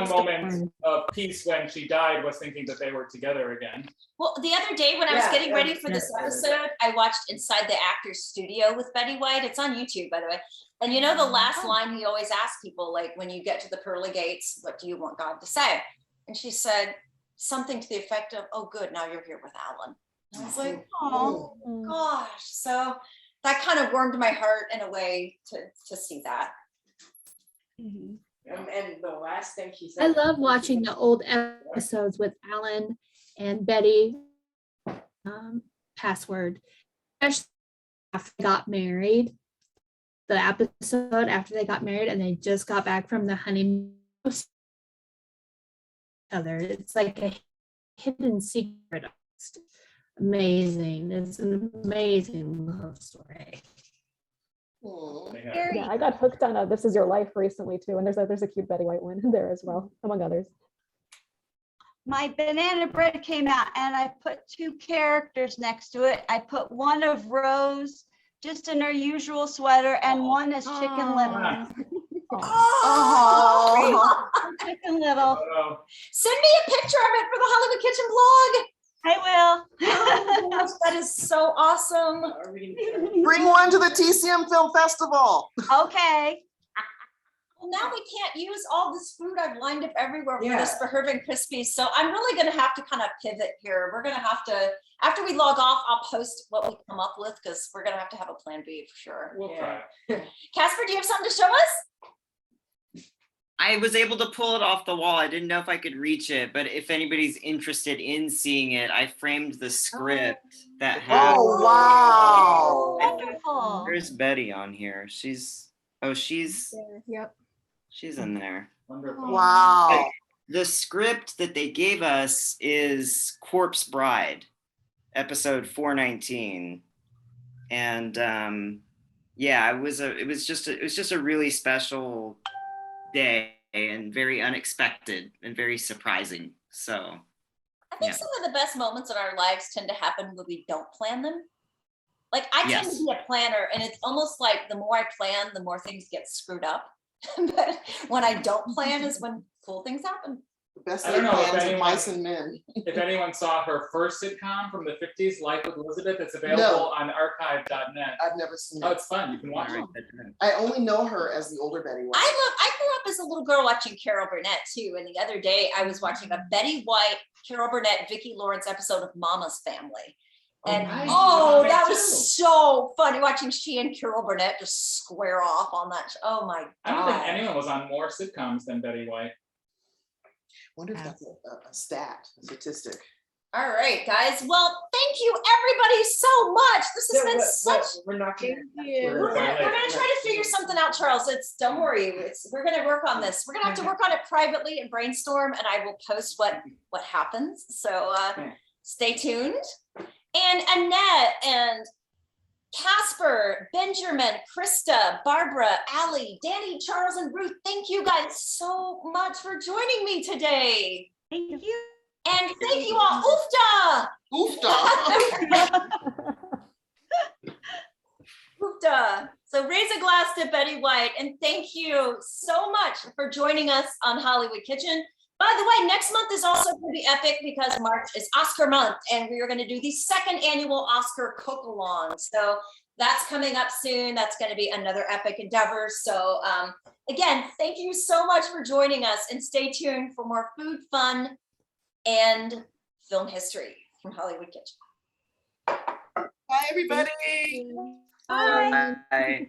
moment of peace when she died was thinking that they were together again. Well, the other day when I was getting ready for this episode, I watched Inside the Actors Studio with Betty White. It's on YouTube, by the way. And you know the last line he always asks people, like, when you get to the pearly gates, what do you want God to say? And she said something to the effect of, oh, good, now you're here with Alan. And I was like, oh, gosh. So that kind of warmed my heart in a way to see that. And the last thing she I said. love watching the old episodes with Alan and Betty. Password. Especially after they got married. The episode after they got married and they just got back from the honeymoon. It's like a hidden secret. It's amazing. It's an amazing love story. Yeah, I got hooked on This Is Your Life recently too, and there's a cute Betty White one there as well, among others. My banana bread came out and I put two characters next to it. I put one of Rose just in her usual sweater and one is Chicken Little. Oh, Chicken Little. send me a picture of it for the Hollywood Kitchen blog. I will. Oh, gosh, that is so awesome. Bring one to the TCM Film Festival. Okay. Well, now we can't use all this food I've lined up everywhere for this for Herb and Crispy. So I'm really going to have to kind of pivot here. We're going to have to, after we log off, I'll post what we come up with because we're going to have a plan B for sure. We'll try. Casper, do you have something to show us? I was able to pull it off the wall. I didn't know if I could reach it, but if anybody's interested in seeing it, I framed the script that has. Oh, wow. Wonderful. There's Betty on here. She's Yep. she's in there. Wonderful. Wow. The script that they gave us is Corpse Bride, episode 419, and yeah, it was just a really special day and very unexpected and very surprising. So I think some of the best moments in our lives tend to happen when we don't plan them. Like I tend to be a planner and it's almost like the more I plan, the more things get screwed up. But when I don't plan is when cool things happen. The best I don't thing know if plans of anyone- mice and men. If anyone saw her first sitcom from the 50s, Life with Elizabeth, it's available on archive.net. I've never seen Oh, it. it's fun. You can watch it. I only know her as the older Betty White. I grew up as a little girl watching Carol Burnett too. And the other day I was watching a Betty White, Carol Burnett, Vicki Lawrence episode of Mama's Family. And nice. that Too. was so funny watching she and Carol Burnett just square off on that. Oh my I don't think God. anyone was on more sitcoms than Betty White. Wonder if that's a statistic. All right, guys. Well, thank you everybody so much. This has been such. We're not gonna. We're gonna try to figure something out, Charles. Don't worry. We're gonna work on this. We're gonna have to work on it privately and brainstorm, and I will post what happens. So stay tuned. And Annette and Casper, Benjamin, Krista, Barbara, Allie, Danny, Charles, and Ruth, thank you guys so much for joining me today. Thank you. And thank you all. Oofda! Oofda! Oofda! So raise a glass to Betty White, and thank you so much for joining us on Hollywood Kitchen. By the way, next month is also going to be epic because March is Oscar month, and we are going to do the second annual Oscar cook-along. So that's coming up soon. That's going to be another epic endeavor. So again, thank you so much for joining us, and stay tuned for more food, fun, and film history from Hollywood Kitchen. Bye, everybody. Bye. Bye.